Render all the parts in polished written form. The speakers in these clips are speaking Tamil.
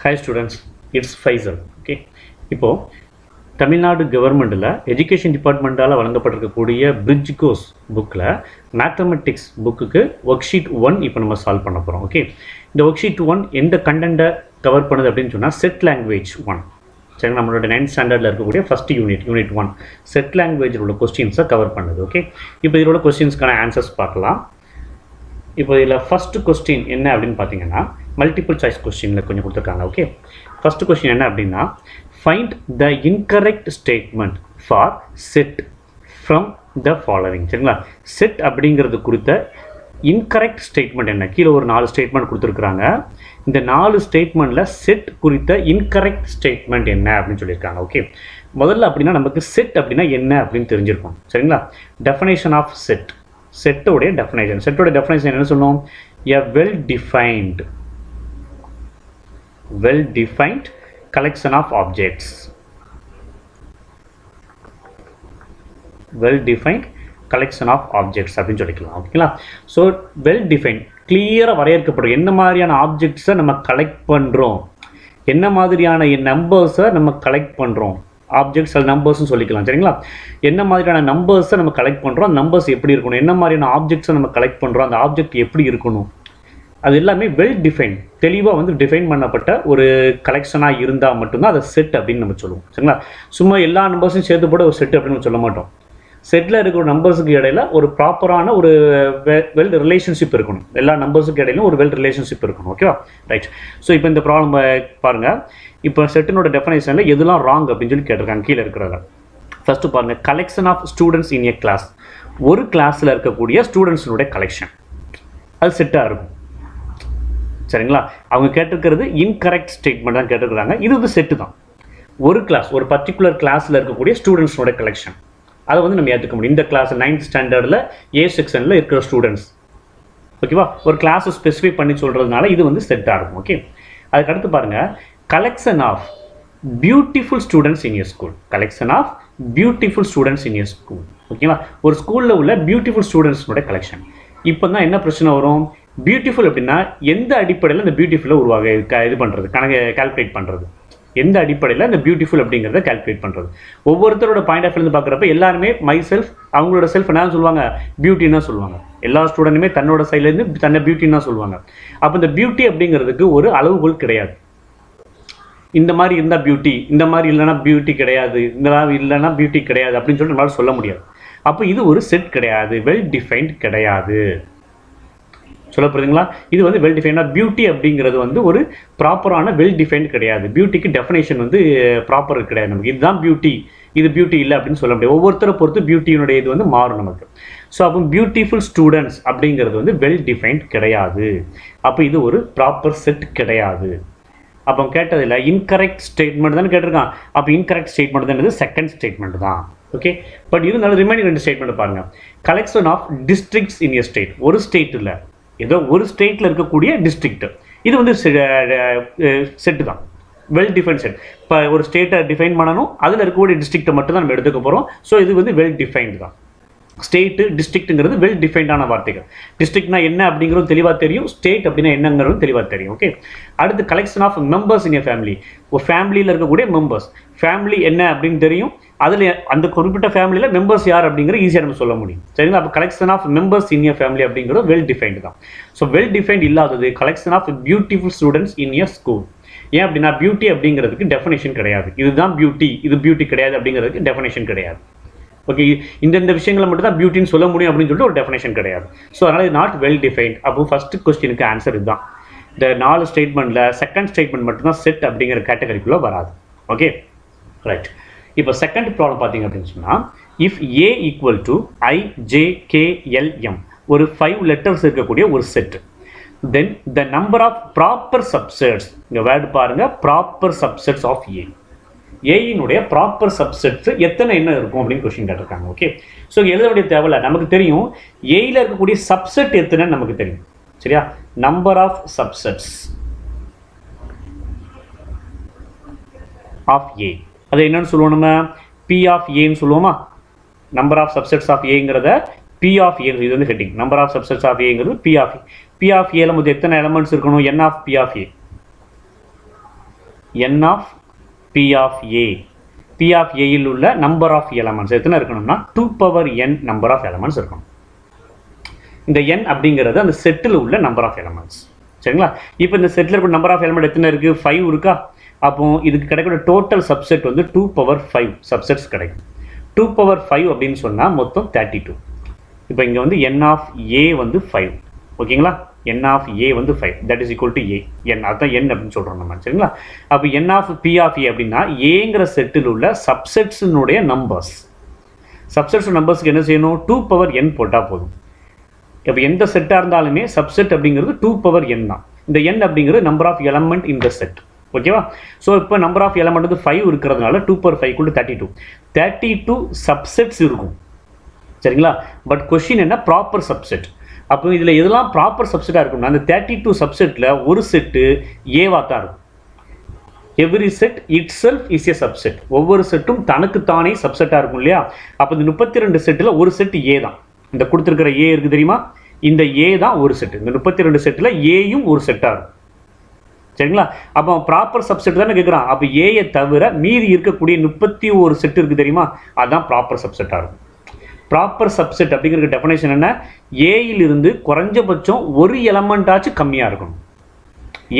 Hi students, it's Faisal. Okay. இப்போ தமிழ்நாடு கவர்மெண்ட்டில் எஜுகேஷன் டிபார்ட்மெண்ட்டால் வழங்கப்பட்டிருக்கக்கூடிய பிரிட்ஜ் கோர்ஸ் புக்கில் மேத்தமெட்டிக்ஸ் புக்குக்கு ஒர்க் ஷீட் 1 இப்போ நம்ம சால்வ் பண்ண போகிறோம். ஓகே, இந்த ஒர்க் ஷீட் 1 எந்த கண்டென்ட்டை கவர் பண்ணுது அப்படின்னு சொன்னால் செட் லாங்குவேஜ் 1. சரி, நம்மளோட 9th ஸ்டாண்டர்டில் இருக்கக்கூடிய ஃபஸ்ட் யூனிட் 1 செட் லாங்குவேஜில் உள்ள கொஸ்டின்ஸை கவர் பண்ணுது. ஓகே, இப்போ இதோட கொஸ்டின்ஸ்க்கான ஆன்சர்ஸ் பார்க்கலாம். இப்போ இதில் ஃபஸ்ட்டு கொஸ்டின் என்ன அப்படின்னு பார்த்தீங்கன்னா மல்டிபிள் சாய்ஸ் கொஸ்டினில் கொஞ்சம் கொடுத்துருக்காங்க. ஓகே, ஃபஸ்ட்டு கொஸ்டின் என்ன அப்படின்னா find the incorrect statement for set from the following. சரிங்களா, செட் அப்படிங்கிறது குறித்த இன்கரெக்ட் ஸ்டேட்மெண்ட் என்ன? கீழே ஒரு 4 ஸ்டேட்மெண்ட் கொடுத்துருக்குறாங்க. இந்த 4 ஸ்டேட்மெண்ட்டில் செட் குறித்த இன்கரெக்ட் ஸ்டேட்மெண்ட் என்ன அப்படின்னு சொல்லியிருக்காங்க. ஓகே, முதல்ல அப்படின்னா நமக்கு செட் அப்படின்னா என்ன அப்படின்னு தெரிஞ்சிருக்கும். சரிங்களா, டெஃபினேஷன் ஆஃப் செட், செட்டோடைய டெஃபினேஷன். செட்டோட டெஃபினேஷன் என்ன சொன்னோம்? A well defined collection of objects. well defined collection of objects அப்படின்னு சொல்லிக்கலாம். ஓகேங்களா, ஸோ வெல் டிஃபைன் கிளியராக வரையறுக்கப்படும் என்ன மாதிரியான ஆப்ஜெக்ட்ஸை நம்ம கலெக்ட் பண்ணுறோம், என்ன மாதிரியான நம்பர்ஸை நம்ம கலெக்ட் பண்ணுறோம், ஆப்ஜெக்ட்ஸ் அது நம்பர்ஸ்னு சொல்லிக்கலாம். சரிங்களா, என்ன மாதிரியான நம்பர்ஸை நம்ம கலெக்ட் பண்ணுறோம், அந்த நம்பர்ஸ் எப்படி இருக்கணும், என்ன மாதிரியான ஆப்ஜெக்ட்ஸை நம்ம கலெக்ட் பண்ணுறோம், அந்த ஆப்ஜெக்ட் எப்படி இருக்கணும், அது எல்லாமே வெல் டிஃபைன் தெளிவாக வந்து டிஃபைன் பண்ணப்பட்ட ஒரு கலெக்ஷனாக இருந்தால் மட்டும்தான் அதை செட் அப்படின்னு நம்ம சொல்லுவோம். சரிங்களா, சும்மா எல்லா நம்பர்ஸும் சேர்த்து போட ஒரு செட் அப்படின்னு சொல்ல மாட்டோம். செட்டில் இருக்கிற நம்பர்ஸுக்கு இடையில ஒரு ப்ராப்பரான ஒரு வெல் ரிலேஷன்ஷிப் இருக்கணும். எல்லா நம்பர்ஸுக்கு இடையிலும் ஒரு வெல் ரிலேஷன்ஷிப் இருக்கணும். ஓகேவா, ரைட். ஸோ இப்போ இந்த ப்ராப்ளம் பாருங்கள். இப்போ செட்டினோட டெஃபினேஷனில் எதுலாம் ராங் அப்படின்னு சொல்லி கேட்டிருக்காங்க கீழே இருக்கிறத. ஃபஸ்ட்டு பாருங்கள், collection of students in a class. ஒரு கிளாஸில் இருக்கக்கூடிய ஸ்டூடெண்ட்ஸினுடைய கலெக்ஷன் அது செட்டாக இருக்கும். சரிங்களா, அவங்க கேட்டிருக்கிறது இன்கரெக்ட் ஸ்டேட்மெண்ட் தான் கேட்டிருக்கிறாங்க. இது வந்து செட்டு தான். ஒரு கிளாஸ், ஒரு பர்டிகுலர் கிளாஸில் இருக்கக்கூடிய ஸ்டூடெண்ட்ஸோட கலெக்ஷன் அதை வந்து நம்ம ஏற்றுக்க முடியும். இந்த கிளாஸ் 9th ஸ்டாண்டர்டில் ஏ செக்ஷனில் இருக்கிற ஸ்டூடெண்ட்ஸ். ஓகேவா, ஒரு கிளாஸை ஸ்பெசிஃபை பண்ணி சொல்கிறதுனால இது வந்து செட்டாக இருக்கும். ஓகே, அதுக்கடுத்து பாருங்கள், collection of beautiful students in a school. Collection of beautiful students in a school. ஓகேவா, ஒரு ஸ்கூலில் உள்ள பியூட்டிஃபுல் ஸ்டூடெண்ட்ஸோட கலெக்ஷன். இப்போ தான் என்ன பிரச்சனை வரும்? பியூட்டிஃபுல் அப்படின்னா எந்த அடிப்படையில் இந்த பியூட்டிஃபுல்லை இது பண்ணுறது, கால்குலேட் பண்ணுறது, எந்த அடிப்படையில் இந்த பியூட்டிஃபுல் அப்படிங்கிறத கால்குலேட் பண்ணுறது. ஒவ்வொருத்தரோட பாயிண்ட் ஆஃப் வியூலேருந்து பார்க்குறப்ப எல்லாருமே மை செல்ஃப், அவங்களோட செல்ஃப் என்ன சொல்லுவாங்க? பியூட்டின்னு சொல்லுவாங்க. எல்லா ஸ்டூடெண்ட்டுமே தன்னோட சைட்லேருந்து தன்னை பியூட்டின்னு சொல்லுவாங்க. அப்போ இந்த பியூட்டி அப்படிங்கிறதுக்கு ஒரு அளவுகோல் கிடையாது. இந்த மாதிரி இருந்தால் பியூட்டி, இந்த மாதிரி இல்லைனா பியூட்டி கிடையாது, இந்த மாதிரி இல்லைனா பியூட்டி கிடையாது அப்படின்னு சொல்லிட்டு நம்மளால சொல்ல முடியாது. அப்போ இது ஒரு செட் கிடையாது, வெல் டிஃபைன்ட் கிடையாது. சொல்ல போகிறீங்களா? இது வந்து வெல் டிஃபைனாக பியூட்டி அப்படிங்கிறது வந்து ஒரு ப்ராப்பரான வெல் டிஃபைன்ட் கிடையாது. பியூட்டிக்கு டெஃபினேஷன் வந்து ப்ராப்பர் கிடையாது. நமக்கு இதுதான் பியூட்டி, இது பியூட்டி இல்லை அப்படின்னு சொல்ல முடியாது. ஒவ்வொருத்தரை பொறுத்து பியூட்டியினுடைய இது வந்து மாறும் நமக்கு. ஸோ அப்போ பியூட்டிஃபுல் ஸ்டூடெண்ட்ஸ் அப்படிங்கிறது வந்து வெல் டிஃபைன்ட் கிடையாது. அப்போ இது ஒரு ப்ராப்பர் செட் கிடையாது. அப்போ கேட்டதில்லை இன்கரெக்ட் ஸ்டேட்மெண்ட் தானே கேட்டிருக்கான். அப்போ இன்கரெக்ட் ஸ்டேட்மெண்ட் தான் செகண்ட் ஸ்டேட்மெண்ட் தான். ஓகே, பட் இருந்தாலும் ரிமைனிங் 2 ஸ்டேட்மெண்ட் பாருங்கள். Collection of districts in a state. ஒரு ஸ்டேட் இல்லை, ஏதோ ஒரு ஸ்டேட்டில் இருக்கக்கூடிய டிஸ்ட்ரிக்ட், இது வந்து செட்டு தான், வெல் டிஃபைன் செட். இப்போ ஒரு ஸ்டேட்டை டிஃபைன் பண்ணணும், அதில் இருக்கக்கூடிய டிஸ்ட்ரிக்ட்டை மட்டும் தான் நம்ம எடுத்துக்க போகிறோம். ஸோ இது வந்து வெல் டிஃபைன்டு தான். ஸ்டேட்டு டிஸ்ட்ரிக்ட்டுங்கிறது வெல் டிஃபைன்டான வார்த்தைகள். டிஸ்ட்ரிக்ட்னா என்ன அப்படிங்கிறது தெளிவாக தெரியும், ஸ்டேட் அப்படின்னா என்னங்கிறது தெளிவாக தெரியும். ஓகே, அடுத்து collection of members in a family. ஒரு ஃபேமிலியில் இருக்கக்கூடிய மெம்பர்ஸ், ஃபேமிலி என்ன அப்படின்னு தெரியும், அதில் அந்த குறிப்பிட்ட ஃபேமிலியில் மெம்பர்ஸ் யார் அப்படிங்கிறது ஈஸியாக நம்ம சொல்ல முடியும். சரிங்களா, அப்போ collection of members in a family அப்படிங்கிறது வெல் டிஃபைன்டு தான். ஸோ வெல் டிஃபைன்ட் இல்லாதது collection of beautiful students in a school. ஏன் அப்படின்னா பியூட்டி அப்படிங்கிறதுக்கு டெஃபினேஷன் கிடையாது. இதுதான் பியூட்டி, இது பியூட்டி கிடையாது அப்படிங்கிறதுக்கு டெஃபினேஷன் கிடையாது. ஓகே, இந்த விஷயங்களை மட்டும் தான் பியூட்டின்னு சொல்ல முடியும் அப்படின்னு சொல்லிட்டு ஒரு டெஃபினேஷன் கிடையாது. ஸோ அதனால் இது நாட் வெல் டிஃபைன்ட். அப்போ ஃபஸ்ட்டு கொஸ்டினுக்கு ஆன்சர் இதுதான். இந்த 4 ஸ்டேட்மெண்ட்டில் செகண்ட் ஸ்டேட்மெண்ட் மட்டும்தான் செட் அப்படிங்கிற கேட்டகரிக்குள்ளே வராது. Okay, right. இப்போ செகண்ட் ப்ராப்ளம் பார்த்தீங்க அப்படின்னு சொன்னால், if A equal to IJKLM ஒரு 5 லெட்டர்ஸ் இருக்கக்கூடிய ஒரு set, then the number of proper subsets, இங்கே வேர்டு பாருங்கள், ப்ராப்பர் சப்செட்ஸ் ஆஃப் ஏ. ஏயினுடைய ப்ராப்பர் சப்செட்ஸ் எத்தனை என்ன இருக்கும் அப்படின்னு கொஸ்டின் கேட்டிருக்காங்க. ஓகே, ஸோ எழுத வேண்டிய தேவையில்ல, நமக்கு தெரியும் ஏயில் இருக்கக்கூடிய சப்செட் எத்தனைன்னு நமக்கு தெரியும். சரியா, number of subsets of A, அதை என்னன்னு சொல்லுவோம் நம்ம? பி ஆஃப் ஏன்னு சொல்லுவோமா? நம்பர் ஆஃப் சப்செட்ஸ் ஆஃப் ஏங்கிறத பி ஆஃப் ஏ, இது வந்து heading. Number of subsets of ஏங்கிறது P of A. P of ஏல மொத்தம் எத்தனை எலமெண்ட்ஸ் இருக்கணும்? N of P of A. n of p of a. p of a இல் உள்ள நம்பர் ஆஃப் எலமெண்ட்ஸ் எத்தனை இருக்கணும்னா 2 power n number of elements இருக்கணும். இந்த n அப்படிங்கிறது அந்த செட்டில் உள்ள நம்பர் ஆஃப் எலமெண்ட்ஸ். சரிங்களா? இப்போ இந்த செட்டில் இருக்கிற நம்பர் ஆஃப் எலமெண்ட் எத்தனை இருக்குது? 5 இருக்கா? அப்போ இதுக்கு கிடைக்கிற டோட்டல் சப்செட் வந்து 2 power 5 சப்செட்ஸ் கிடைக்கும். 2 power 5 அப்படின்னு சொன்னால் மொத்தம் 32. இப்போ இங்கே வந்து n of a வந்து 5. ஓகேங்களா? n of a வந்து 5, that is equal to a. n அதுதான் n அப்படின்னு சொல்கிறோம் நம்ம. சரிங்களா? அப்போ n of p of a அப்படின்னா ஏங்கிற செட்டில் உள்ள சப்செட்ஸினுடைய நம்பர்ஸ். சப்செட்ஸ் நம்பர்ஸ்க்கு என்ன செய்யணும்? 2 power n போட்டால் போதும். இப்போ எந்த செட்டாக இருந்தாலுமே சப்செட் அப்படிங்கிறது 2 power n தான். இந்த n அப்படிங்கிறது number of element in the set. ஓகேவா? ஸோ இப்போ நம்பர் ஆஃப் எலமெண்ட் வந்து 5 இருக்கிறதுனால 2 power 5 = 32. 32 சப்செட்ஸ் இருக்கும். சரிங்களா? பட் கொஸ்டின் என்ன? Proper subset. அப்போ இதில் எதெல்லாம் ப்ராப்பர் சப்செட்டாக இருக்கும்னா அந்த 32 சப்செட்டில் ஒரு செட்டு ஏவாக தான் இருக்கும். Every set itself is a subset. ஒவ்வொரு செட்டும் தனக்குத்தானே சப்செட்டாக இருக்கும் இல்லையா? அப்போ இந்த 32 செட்டில் ஒரு செட் ஏ தான். இந்த கொடுத்துருக்கிற ஏ இருக்குது தெரியுமா? இந்த ஏ தான் ஒரு செட்டு. இந்த 32 செட்டில் ஏயும் ஒரு செட்டாக இருக்கும். சரிங்களா? அப்போ ப்ராப்பர் சப்செட் தானே கேட்குறான். அப்போ ஏயை தவிர மீதி இருக்கக்கூடிய 31 செட் இருக்குது தெரியுமா? அதுதான் ப்ராப்பர் சப்செட்டாக இருக்கும். ப்ராப்பர் சப்செட் அப்படிங்கிற டெஃபினேஷன் என்ன? ஏயிலிருந்து குறைஞ்சபட்சம் ஒரு எலமெண்ட்டாச்சும் கம்மியாக இருக்கணும்.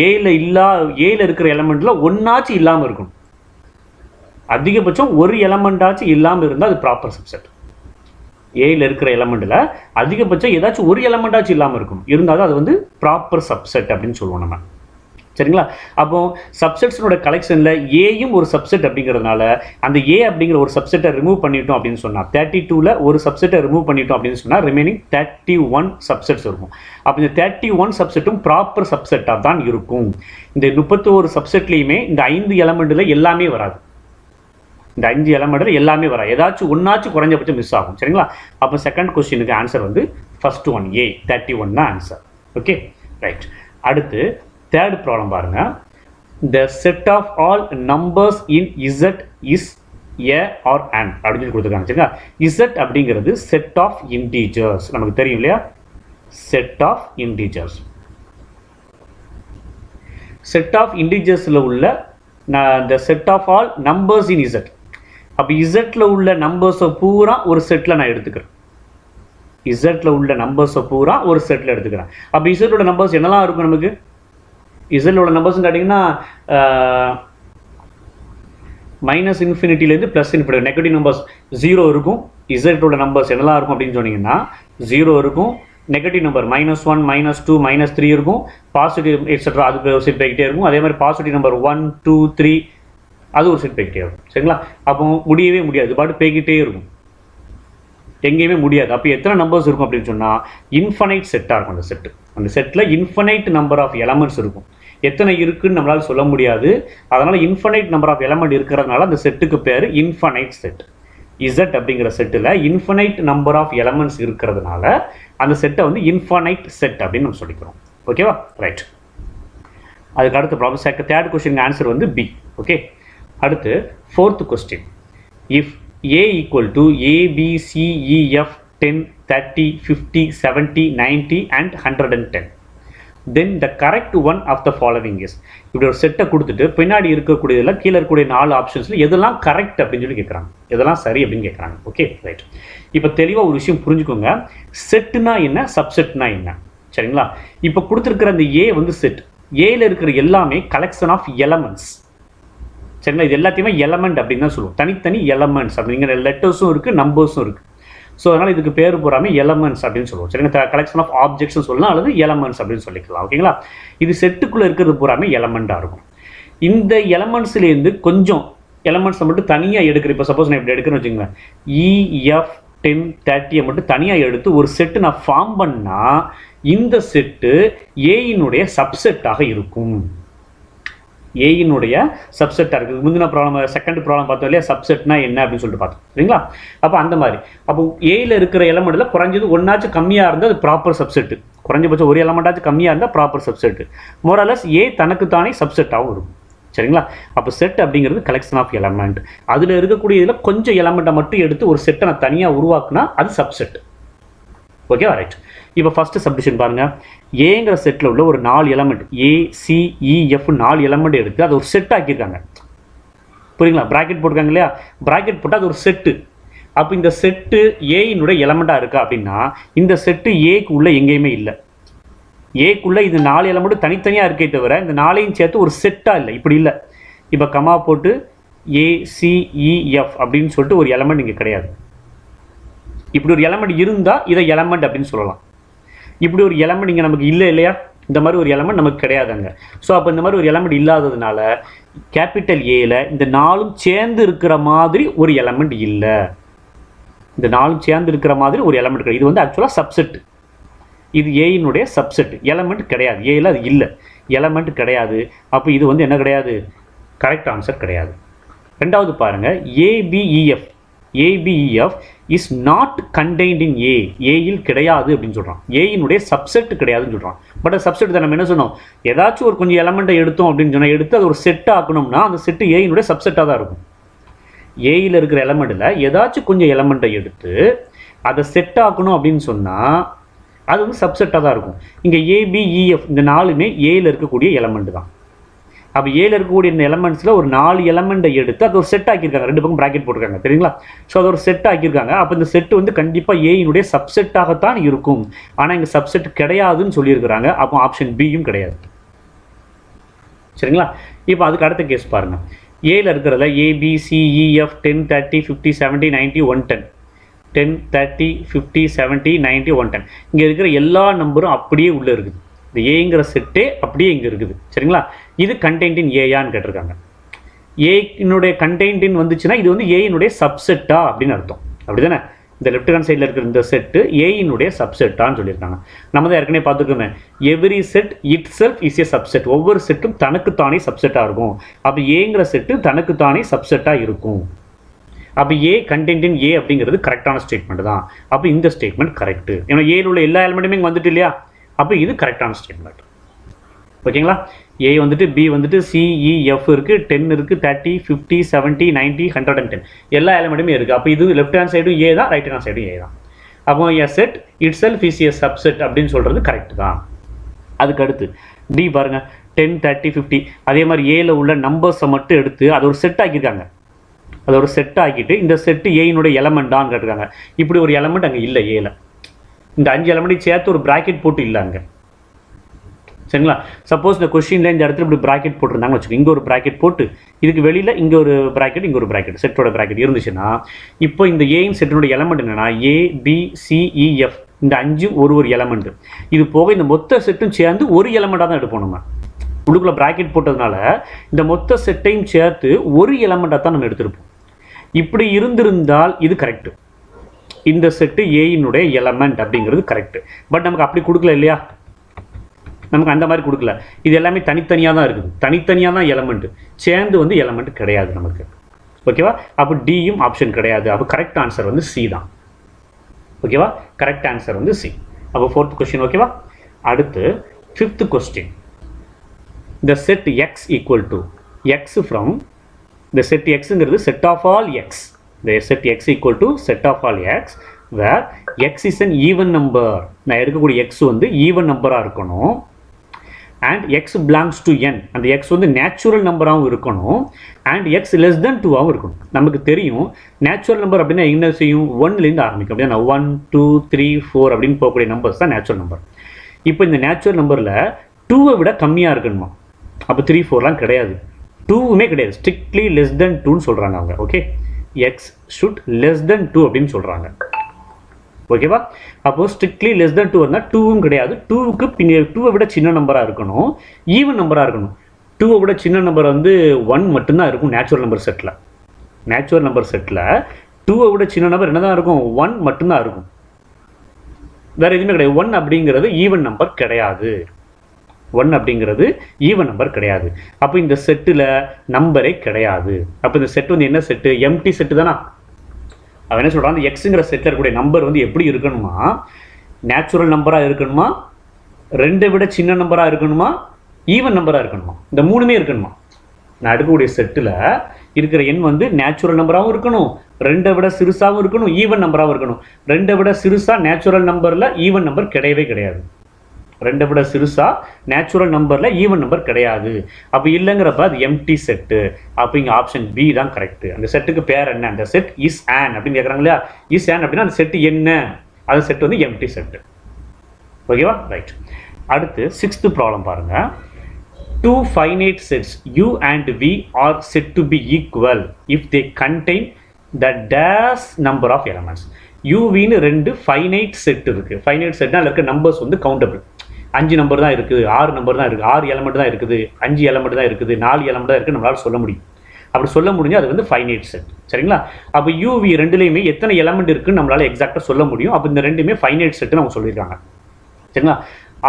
ஏயில் இருக்கிற எலமெண்ட்டில் ஒன்றாச்சும் இல்லாமல் இருக்கணும். அதிகபட்சம் ஒரு எலமெண்ட்டாச்சும் இல்லாமல் இருந்தால் அது ப்ராப்பர் சப்செட். ஏயில் இருக்கிற எலமெண்ட்டில் அதிகபட்சம் ஏதாச்சும் ஒரு எலமெண்ட்டாச்சும் இல்லாமல் இருக்கும். இருந்தாலும் அது வந்து ப்ராப்பர் சப்செட் அப்படின்னு சொல்லுவோம் நம்ம. சரிங்களா? அப்போ சப்செட்ஸினோட கலெக்ஷனில் ஏயும் ஒரு சப்செட் அப்படிங்கிறதுனால அந்த ஏ அப்படிங்கிற ஒரு சப்செட்டை ரிமூவ் பண்ணிட்டோம் அப்படின்னு சொன்னால் 32ல் ஒரு சப்செட்டை ரிமூவ் பண்ணிட்டோம் அப்படின்னு சொன்னால் ரிமைனிங் 31 சப்செட்ஸ் இருக்கும். அப்போ இந்த 31 சப்செட்டும் ப்ராப்பர் சப்செட்டாக தான் இருக்கும். இந்த 31 சப்செட்லேயுமே இந்த 5 எலமெண்ட்டில் எல்லாமே வராது. இந்த 5 எலமெண்ட்டில் எல்லாமே வராது. ஏதாச்சும் ஒன்றாச்சும் குறைஞ்சபட்சம் மிஸ் ஆகும். சரிங்களா? அப்போ செகண்ட் கொஸ்டினுக்கு ஆன்சர் வந்து ஃபர்ஸ்ட் ஒன் ஏ 31 தான் ஆன்சர். Okay, right. அடுத்து தேர்ட் ப்ராப்ளம் பாருங்க. The set of all numbers in Z is a or an அப்படின்னு சொல்லி கொடுத்துருக்காங்க. சரிங்களா? Z அப்படிங்கிறது செட் ஆஃப் இன்டீஜர்ஸ். நமக்கு தெரியும் இல்லையா? Set of integers. Set of இன்டீஜர்ஸில் உள்ள the set of all numbers in Z. அப்போ இசட்டில் உள்ள நம்பர்ஸை பூரா ஒரு செட்டில் நான் எடுத்துக்கிறேன். இசட்டில் உள்ள நம்பர்ஸை பூரா ஒரு செட்டில் எடுத்துக்கிறேன். அப்போ இசட்டோட நம்பர்ஸ் என்னெல்லாம் இருக்கும்? நமக்கு இசட்டோட நம்பர்ஸ்ன்னு கேட்டிங்கன்னா மைனஸ் இன்ஃபினிட்டிலேருந்து ப்ளஸ் இன்ஃபினிட்டி நெகட்டிவ் நம்பர்ஸ் 0 இருக்கும். இசட்டோட நம்பர்ஸ் என்னெல்லாம் இருக்கும் அப்படின்னு சொன்னீங்கன்னா 0 இருக்கும். நெகட்டிவ் நம்பர் -1 -2 -3 இருக்கும். பாசிட்டிவ் எக்ஸெட்ரா அது ஒரு செட் போய்கிட்டே இருக்கும். அதே மாதிரி பாசிட்டிவ் நம்பர் 1 2 3 அது ஒரு செட் போய்கிட்டே இருக்கும். சரிங்களா? அப்போ முடியவே முடியாது. பாட்டு போய்கிட்டே இருக்கும், எங்கேயுமே முடியாது. அப்போ எத்தனை நம்பர்ஸ் இருக்கும் அப்படின்னு சொன்னால் இன்ஃபனைட் செட்டாக இருக்கும் அந்த செட்டு. அந்த செட்டில் இன்ஃபனைட் நம்பர் ஆஃப் எலமெண்ட்ஸ் இருக்கும். எத்தனை இருக்குன்னு நம்மளால் சொல்ல முடியாது. அதனால் இன்ஃபனைட் நம்பர் ஆஃப் எலமெண்ட் இருக்கிறதுனால அந்த செட்டுக்கு பேர் இன்ஃபனைட் செட். இசட் அப்படிங்கிற செட்டில் இன்ஃபனைட் நம்பர் ஆஃப் எலமெண்ட்ஸ் இருக்கிறதுனால அந்த செட்டை வந்து இன்ஃபனைட் செட் அப்படின்னு நம்ம சொல்லிக்கிறோம். ஓகேவா? ரைட். அதுக்கு அடுத்த ப்ராப்ளம் தேர்ட் கொஸ்டின் ஆன்சர் வந்து பி. ஓகே. அடுத்து fourth question. If A equal to A, B, C, E, F 10, 30, 50, 70, 90 and 110. Then the correct one of the following is. இப்படி ஒரு செட்டை கொடுத்துட்டு பின்னாடி இருக்கக்கூடியதில் கீழே இருக்கக்கூடிய 4 ஆப்ஷன்ஸில் எதெல்லாம் கரெக்ட் அப்படின்னு சொல்லி கேட்குறாங்க, எதெல்லாம் சரி அப்படின்னு கேட்குறாங்க. Okay, right. இப்போ தெளிவாக ஒரு விஷயம் புரிஞ்சுக்கோங்க. செட்டுனா என்ன, சப்செட்னா என்ன? சரிங்களா? இப்போ கொடுத்துருக்கிற அந்த ஏ வந்து செட். ஏல இருக்கிற எல்லாமே கலெக்ஷன் ஆஃப் எலமெண்ட்ஸ். சரிங்களா? இது எல்லாத்தையுமே எலமெண்ட் அப்படின்னு தான் சொல்லுவோம். தனித்தனி எலமெண்ட்ஸ் அப்படிங்கிற லெட்டர்ஸும் இருக்குது, நம்பர்ஸும் இருக்குது. ஸோ அதனால் இதுக்கு பேர் போகாமல் எலமெண்ட்ஸ் அப்படின்னு சொல்லுவோம். சரிங்களா? கலெக்ஷன் ஆஃப் ஆப்ஜெக்ட்ஸ்னு சொல்லலாம், அல்லது எலமெண்ட்ஸ் அப்படின்னு சொல்லிக்கலாம். ஓகேங்களா? இது செட்டுக்குள்ளே இருக்கிறது பூராமே எலமெண்ட்டாக இருக்கும். இந்த எலமெண்ட்ஸ்லேருந்து கொஞ்சம் எலமெண்ட்ஸை மட்டும் தனியாக எடுக்கிறேன். இப்போ சப்போஸ் நான் இப்படி எடுக்கிறேன்னு வச்சுக்கோங்களேன், EF 10 30 மட்டும் தனியாக எடுத்து ஒரு செட்டு நான் ஃபார்ம் பண்ணால் இந்த செட்டு ஏயினுடைய சப்செட்டாக இருக்கும். ஏயினுடைய சப்செட்டாக இருக்குது. முந்தின ப்ராப்ளம் செகண்ட் ப்ராப்ளம் பார்த்தோம் இல்லையா, சப்செட்னா என்ன அப்படின்னு சொல்லிட்டு பார்த்தோம். சரிங்களா? அப்போ அந்த மாதிரி அப்போ ஏயில் இருக்கிற எலமெண்ட்டில் குறைஞ்சது ஒன்றாச்சும் கம்மியாக இருந்தால் அது ப்ராப்பர் சப்செட்டு. குறைஞ்சபட்சம் ஒரு எலமெண்ட்டாச்சும் கம்மியாக இருந்தால் ப்ராப்பர் சப்செட்டு. மோரலஸ் ஏ தனக்குத்தானே சப்செட்டாகவும் இருக்கும். சரிங்களா? அப்போ செட் அப்படிங்கிறது கலெக்ஷன் ஆஃப் எலமெண்ட். அதில் இருக்கக்கூடிய இதில் கொஞ்சம் எலமெண்ட்டை மட்டும் எடுத்து ஒரு செட்டை நான் தனியாக உருவாக்குனா அது சப்செட். ஓகேவா? ரைட். இப்போ ஃபஸ்ட்டு சப்டிஷன் பாருங்கள், ஏங்கிற செட்டில் உள்ள ஒரு 4 எலமெண்ட் ACEF 4 எலமெண்ட் எடுத்து அதை ஒரு செட் ஆக்கியிருக்காங்க. புரியுங்களா? ப்ராக்கெட் போட்டிருக்காங்க இல்லையா? ப்ராக்கெட் போட்டால் அது ஒரு செட்டு. அப்போ இந்த செட்டு ஏயினுடைய எலமெண்ட்டாக இருக்கா அப்படின்னா இந்த செட்டு ஏக்கு உள்ள எங்கேயுமே இல்லை. ஏக்குள்ளே இது 4 எலமெண்ட் தனித்தனியாக இருக்கே தவிர இந்த 4ஐயும் சேர்த்து ஒரு செட்டாக இல்லை. இப்படி இல்லை. இப்போ கமா போட்டு ACEF அப்படின்னு சொல்லிட்டு ஒரு எலமெண்ட் இங்கே கிடையாது. இப்படி ஒரு எலமெண்ட் இருந்தால் இதை எலமெண்ட் அப்படின்னு சொல்லலாம். இப்படி ஒரு எலமெண்ட் இங்கே நமக்கு இல்லை இல்லையா? இந்த மாதிரி ஒரு எலமெண்ட் நமக்கு கிடையாதுங்க. ஸோ அப்போ இந்த மாதிரி ஒரு எலமெண்ட் இல்லாததுனால கேபிட்டல் ஏல இந்த 4ம் சேர்ந்து இருக்கிற மாதிரி ஒரு எலமெண்ட் இல்லை. இந்த 4ம் சேர்ந்து இருக்கிற மாதிரி ஒரு எலமெண்ட் கிடையாது. இது வந்து ஆக்சுவலாக சப்செட். இது ஏயினுடைய சப்செட். எலமெண்ட் கிடையாது. ஏல அது இல்லை, எலமெண்ட் கிடையாது. அப்போ இது வந்து என்ன கிடையாது? கரெக்ட் ஆன்சர் கிடையாது. ரெண்டாவது பாருங்கள், ABEF is not contained in ஏயில் கிடையாது அப்படின்னு சொல்கிறான். ஏயினுடைய சப்செட் கிடையாதுன்னு சொல்கிறான். பட் சப்செட் தான் நம்ம என்ன சொன்னோம், ஏதாச்சும் ஒரு கொஞ்சம் எலமெண்ட்டை எடுத்தோம் அப்படின்னு சொன்னால் எடுத்து அது ஒரு செட் ஆக்கணும்னா அந்த செட்டு ஏயினுடைய சப்செட்டாக தான் இருக்கும். ஏயில் இருக்கிற எலமெண்ட்டில் ஏதாச்சும் கொஞ்சம் எலமெண்ட்டை எடுத்து அதை செட் ஆக்கணும் அப்படின்னு சொன்னால் அது வந்து சப்செட்டாக தான் இருக்கும். இங்கே ABEF இந்த 4மே ஏயில் இருக்கக்கூடிய எலமெண்ட் தான். அப்போ ஏல இருக்கக்கூடிய இந்த எலமெண்ட்ஸில் ஒரு 4 எலமெண்ட்டை எடுத்து அது ஒரு செட் ஆக்கியிருக்காங்க. 2 பக்கம் ப்ராக்கெட் போட்டிருக்காங்க தெரியுங்களா? ஸோ அது ஒரு செட் ஆக்கியிருக்காங்க. அப்போ இந்த செட்டு வந்து கண்டிப்பாக ஏயினுடைய சப்செட்டாகத்தான் இருக்கும். ஆனால் இங்கே சப்செட் கிடையாதுன்னு சொல்லியிருக்கிறாங்க. அப்போ ஆப்ஷன் பியும் கிடையாது. சரிங்களா? இப்போ அதுக்கு அடுத்த கேஸ் பாருங்கள். ஏல இருக்கிறத ABCEF 10 30 50 70 90 110 10 30 50 70 90 110 இங்கே இருக்கிற எல்லா நம்பரும் அப்படியே உள்ளே இருக்குது. இந்த ஏங்கிற செட்டே அப்படியே இங்கே இருக்குது. சரிங்களா? இது கண்டெய்ன்ட் ஏயான்னு கேட்டிருக்காங்க. ஏனுடைய கண்டெய்ன்ட் வந்துச்சுன்னா இது வந்து ஏயினுடைய சப்செட்டா அப்படின்னு அர்த்தம். அப்படி தானே? இந்த லெஃப்ட் ஹேண்ட் சைடில் இருக்கிற இந்த செட்டு ஏயினுடைய சப்செட்டான்னு சொல்லியிருக்காங்க. நம்ம தான் ஏற்கனவே பார்த்துக்கோமே, every set itself is a subset. ஒவ்வொரு செட்டும் தனக்குத்தானே சப்செட்டாக இருக்கும். அப்போ ஏங்கிற செட்டு தனக்குத்தானே சப்செட்டாக இருக்கும். அப்போ ஏ கண்டெய்ன்ட் ஏ அப்படிங்கிறது கரெக்டான ஸ்டேட்மெண்ட் தான். அப்போ இந்த ஸ்டேட்மெண்ட் கரெக்டு. ஏன்னா ஏல உள்ள எல்லா எலிமெண்ட்டுமே இங்கே வந்துட்டு இல்லையா? அப்போ இது கரெக்டான ஸ்டேட்மெண்ட். ஓகேங்களா? ஏ வந்துட்டு பி வந்துட்டு CEF இருக்குது, 10 இருக்குது, 30 50 70 90 110 எல்லா எலிமெண்ட்டுமே இருக்குது. அப்போ இது லெஃப்ட் ஹேண்ட் சைடும் ஏ தான், ரைட் ஹேண்ட் சைடும் ஏ தான். அப்போ a set itself is a subset அப்படின்னு சொல்கிறது கரெக்ட் தான். அதுக்கு அடுத்து டி பாருங்கள், 10 30 50 அதே மாதிரி ஏல உள்ள நம்பர்ஸை மட்டும் எடுத்து அதை ஒரு செட் ஆக்கியிருக்காங்க. அதை ஒரு செட் ஆக்கிட்டு இந்த செட்டு ஏயினுடைய எலமெண்டான்னு கேட்டிருக்காங்க. இப்படி ஒரு எலமெண்ட் அங்கே இல்லை ஏல. இந்த 5 எலமெண்ட்டையும் சேர்த்து ஒரு ப்ராக்கெட் போட்டு இல்லை அங்கே. சரிங்களா? சப்போஸ் இந்த கொஸ்டினில் இந்த இடத்துல இப்படி ப்ராக்கெட் போட்டிருந்தாங்கன்னு வச்சுக்கோங்க. இங்கே ஒரு ப்ராக்கெட் போட்டு இதுக்கு வெளியில் இங்கே ஒரு ப்ராக்கெட் இங்கே ஒரு ப்ராக்கெட் செட்டோட ப்ராக்கெட் இருந்துச்சுன்னா இப்போ இந்த ஏயின் செட்டினுடைய எலமெண்ட் என்னென்னா ABCEF இந்த 5 ஒரு எலமெண்ட்டு. இது போக இந்த மொத்த செட்டும் சேர்ந்து ஒரு எலமெண்ட்டாக தான் எடுப்போம். நம்ம உள்ளுக்குள்ளே ப்ராக்கெட் போட்டதுனால இந்த மொத்த செட்டையும் சேர்த்து ஒரு எலமெண்ட்டாக தான் நம்ம எடுத்திருப்போம். இப்படி இருந்திருந்தால் இது கரெக்டு. இந்த செட்டு ஏயினுடைய எலமெண்ட் அப்படிங்கிறது கரெக்டு. பட் நமக்கு அப்படி கொடுக்கல இல்லையா? நமக்கு அந்த மாதிரி கொடுக்கல. இது எல்லாமே தனித்தனியாக தான் இருக்குது. தனித்தனியாக தான் எலமெண்ட்டு, சேர்ந்து வந்து எலமெண்ட் கிடையாது நமக்கு. ஓகேவா? அப்போ டியும் ஆப்ஷன் கிடையாது. அப்போ கரெக்ட் ஆன்சர் வந்து சி தான். ஓகேவா? கரெக்ட் ஆன்சர் வந்து சி. அப்போ 4th கொஸ்டின். ஓகேவா? அடுத்து 5th question. The set x equal to x from the set xங்கிறது set of all x. The set x equal to set of all x where x is an even number. நான் எடுக்கக்கூடிய x வந்து even நம்பராக இருக்கணும். and x belongs to n. அந்த x வந்து நேச்சுரல் நம்பராகவும் இருக்கணும். and x less than 2ஆகவும் இருக்கணும். நமக்கு தெரியும் நேச்சுரல் நம்பர் அப்படின்னா என்ன செய்யும்? 1லேருந்து ஆரம்பிக்கும். அப்படின்னா 1 2 3 4 அப்படின்னு போகக்கூடிய நம்பர்ஸ் தான் நேச்சுரல் நம்பர். இப்போ இந்த நேச்சுரல் நம்பரில் 2வை விட கம்மியாக இருக்கணுமா? அப்போ 3 4லாம் கிடையாது. 2வுமே கிடையாது. ஸ்ட்ரிக்ட்லி லெஸ் தென் 2ன்னு சொல்கிறாங்க அவங்க. Okay, X should less than 2 அப்படின்னு சொல்கிறாங்க. ஓகேவா? அப்போது ஸ்ட்ரிக்ட்லி லெஸ் தென் 2 இருந்தால் 2வும் கிடையாது. 2வுக்கு பின்னே 2வை விட சின்ன நம்பராக இருக்கணும். ஈவன் நம்பராக இருக்கணும். 2வை விட சின்ன நம்பர் வந்து 1 மட்டும்தான் இருக்கும் நேச்சுரல் நம்பர் செட்டில். நேச்சுரல் நம்பர் செட்டில் 2வை விட சின்ன நம்பர் என்ன தான் இருக்கும்? 1 மட்டும்தான் இருக்கும். வேறு எதுவுமே கிடையாது. 1 அப்படிங்கிறது ஈவன் நம்பர் கிடையாது. 1 அப்படிங்கிறது ஈவன் நம்பர் கிடையாது. அப்போ இந்த செட்டில் நம்பரே கிடையாது. அப்போ இந்த செட் வந்து என்ன செட்டு? எம்டி செட்டு தானா? அவன் என்ன சொல்கிறான்? அந்த எக்ஸுங்கிற செட்டில் இருக்கக்கூடிய நம்பர் வந்து எப்படி இருக்கணுமா? நேச்சுரல் நம்பராக இருக்கணுமா? 2 விட சின்ன நம்பராக இருக்கணுமா? ஈவன் நம்பராக இருக்கணுமா? இந்த 3மே இருக்கணுமா? நான் எடுக்கக்கூடிய செட்டில் இருக்கிற எண் வந்து நேச்சுரல் நம்பராகவும் இருக்கணும், 2 விட சிறுசாகவும் இருக்கணும், ஈவன் நம்பராகவும் இருக்கணும். 2 விட சிறுசா நேச்சுரல் நம்பரில் ஈவன் நம்பர் கிடையவே கிடையாது. 2 விட சிறுசா நேச்சுரல் நம்பரில் ஈவன் நம்பர் கிடையாது. அப்போ இல்லைங்கிறப்ப அது எம்டி செட்டு. அப்போ இங்கே ஆப்ஷன் பி தான் கரெக்டு. அந்த செட்டுக்கு பேர் என்ன? அந்த செட் இஸ் ஆன் அப்படின்னு கேட்குறாங்க இல்லையா? இஸ் ஆன் அப்படின்னா அந்த செட்டு என்ன? அந்த செட் வந்து எம்டி செட்டு. ஓகேவா? ரைட். அடுத்து 6th ப்ராப்ளம் பாருங்கள். 2 finite sets u and v are said to be equal if they contain the dash number of elements. u v னு 2 finite set இருக்கு. finite setனா இருக்க நம்பர்ஸ் வந்து கவுண்டபிள். 5 நம்பர் தான் இருக்குது, 6 நம்பர் தான் இருக்குது, 6 எலமெண்ட் தான் இருக்குது, 5 எலமெண்ட் தான் இருக்குது, 4 எலமெண்ட் தான் இருக்குது நம்மளால சொல்ல முடியும். அப்படி சொல்ல முடிஞ்சு அது வந்து ஃபைனைட் செட். சரிங்களா? அப்போ யூவி ரெண்டுலேயுமே எத்தனை எலமெண்ட் இருக்குன்னு நம்மளால எக்ஸாக்டாக சொல்ல முடியும். அப்போ இந்த ரெண்டுமே ஃபைனைட் செட்டுன்னு அவங்க சொல்லியிருக்காங்க. சரிங்களா?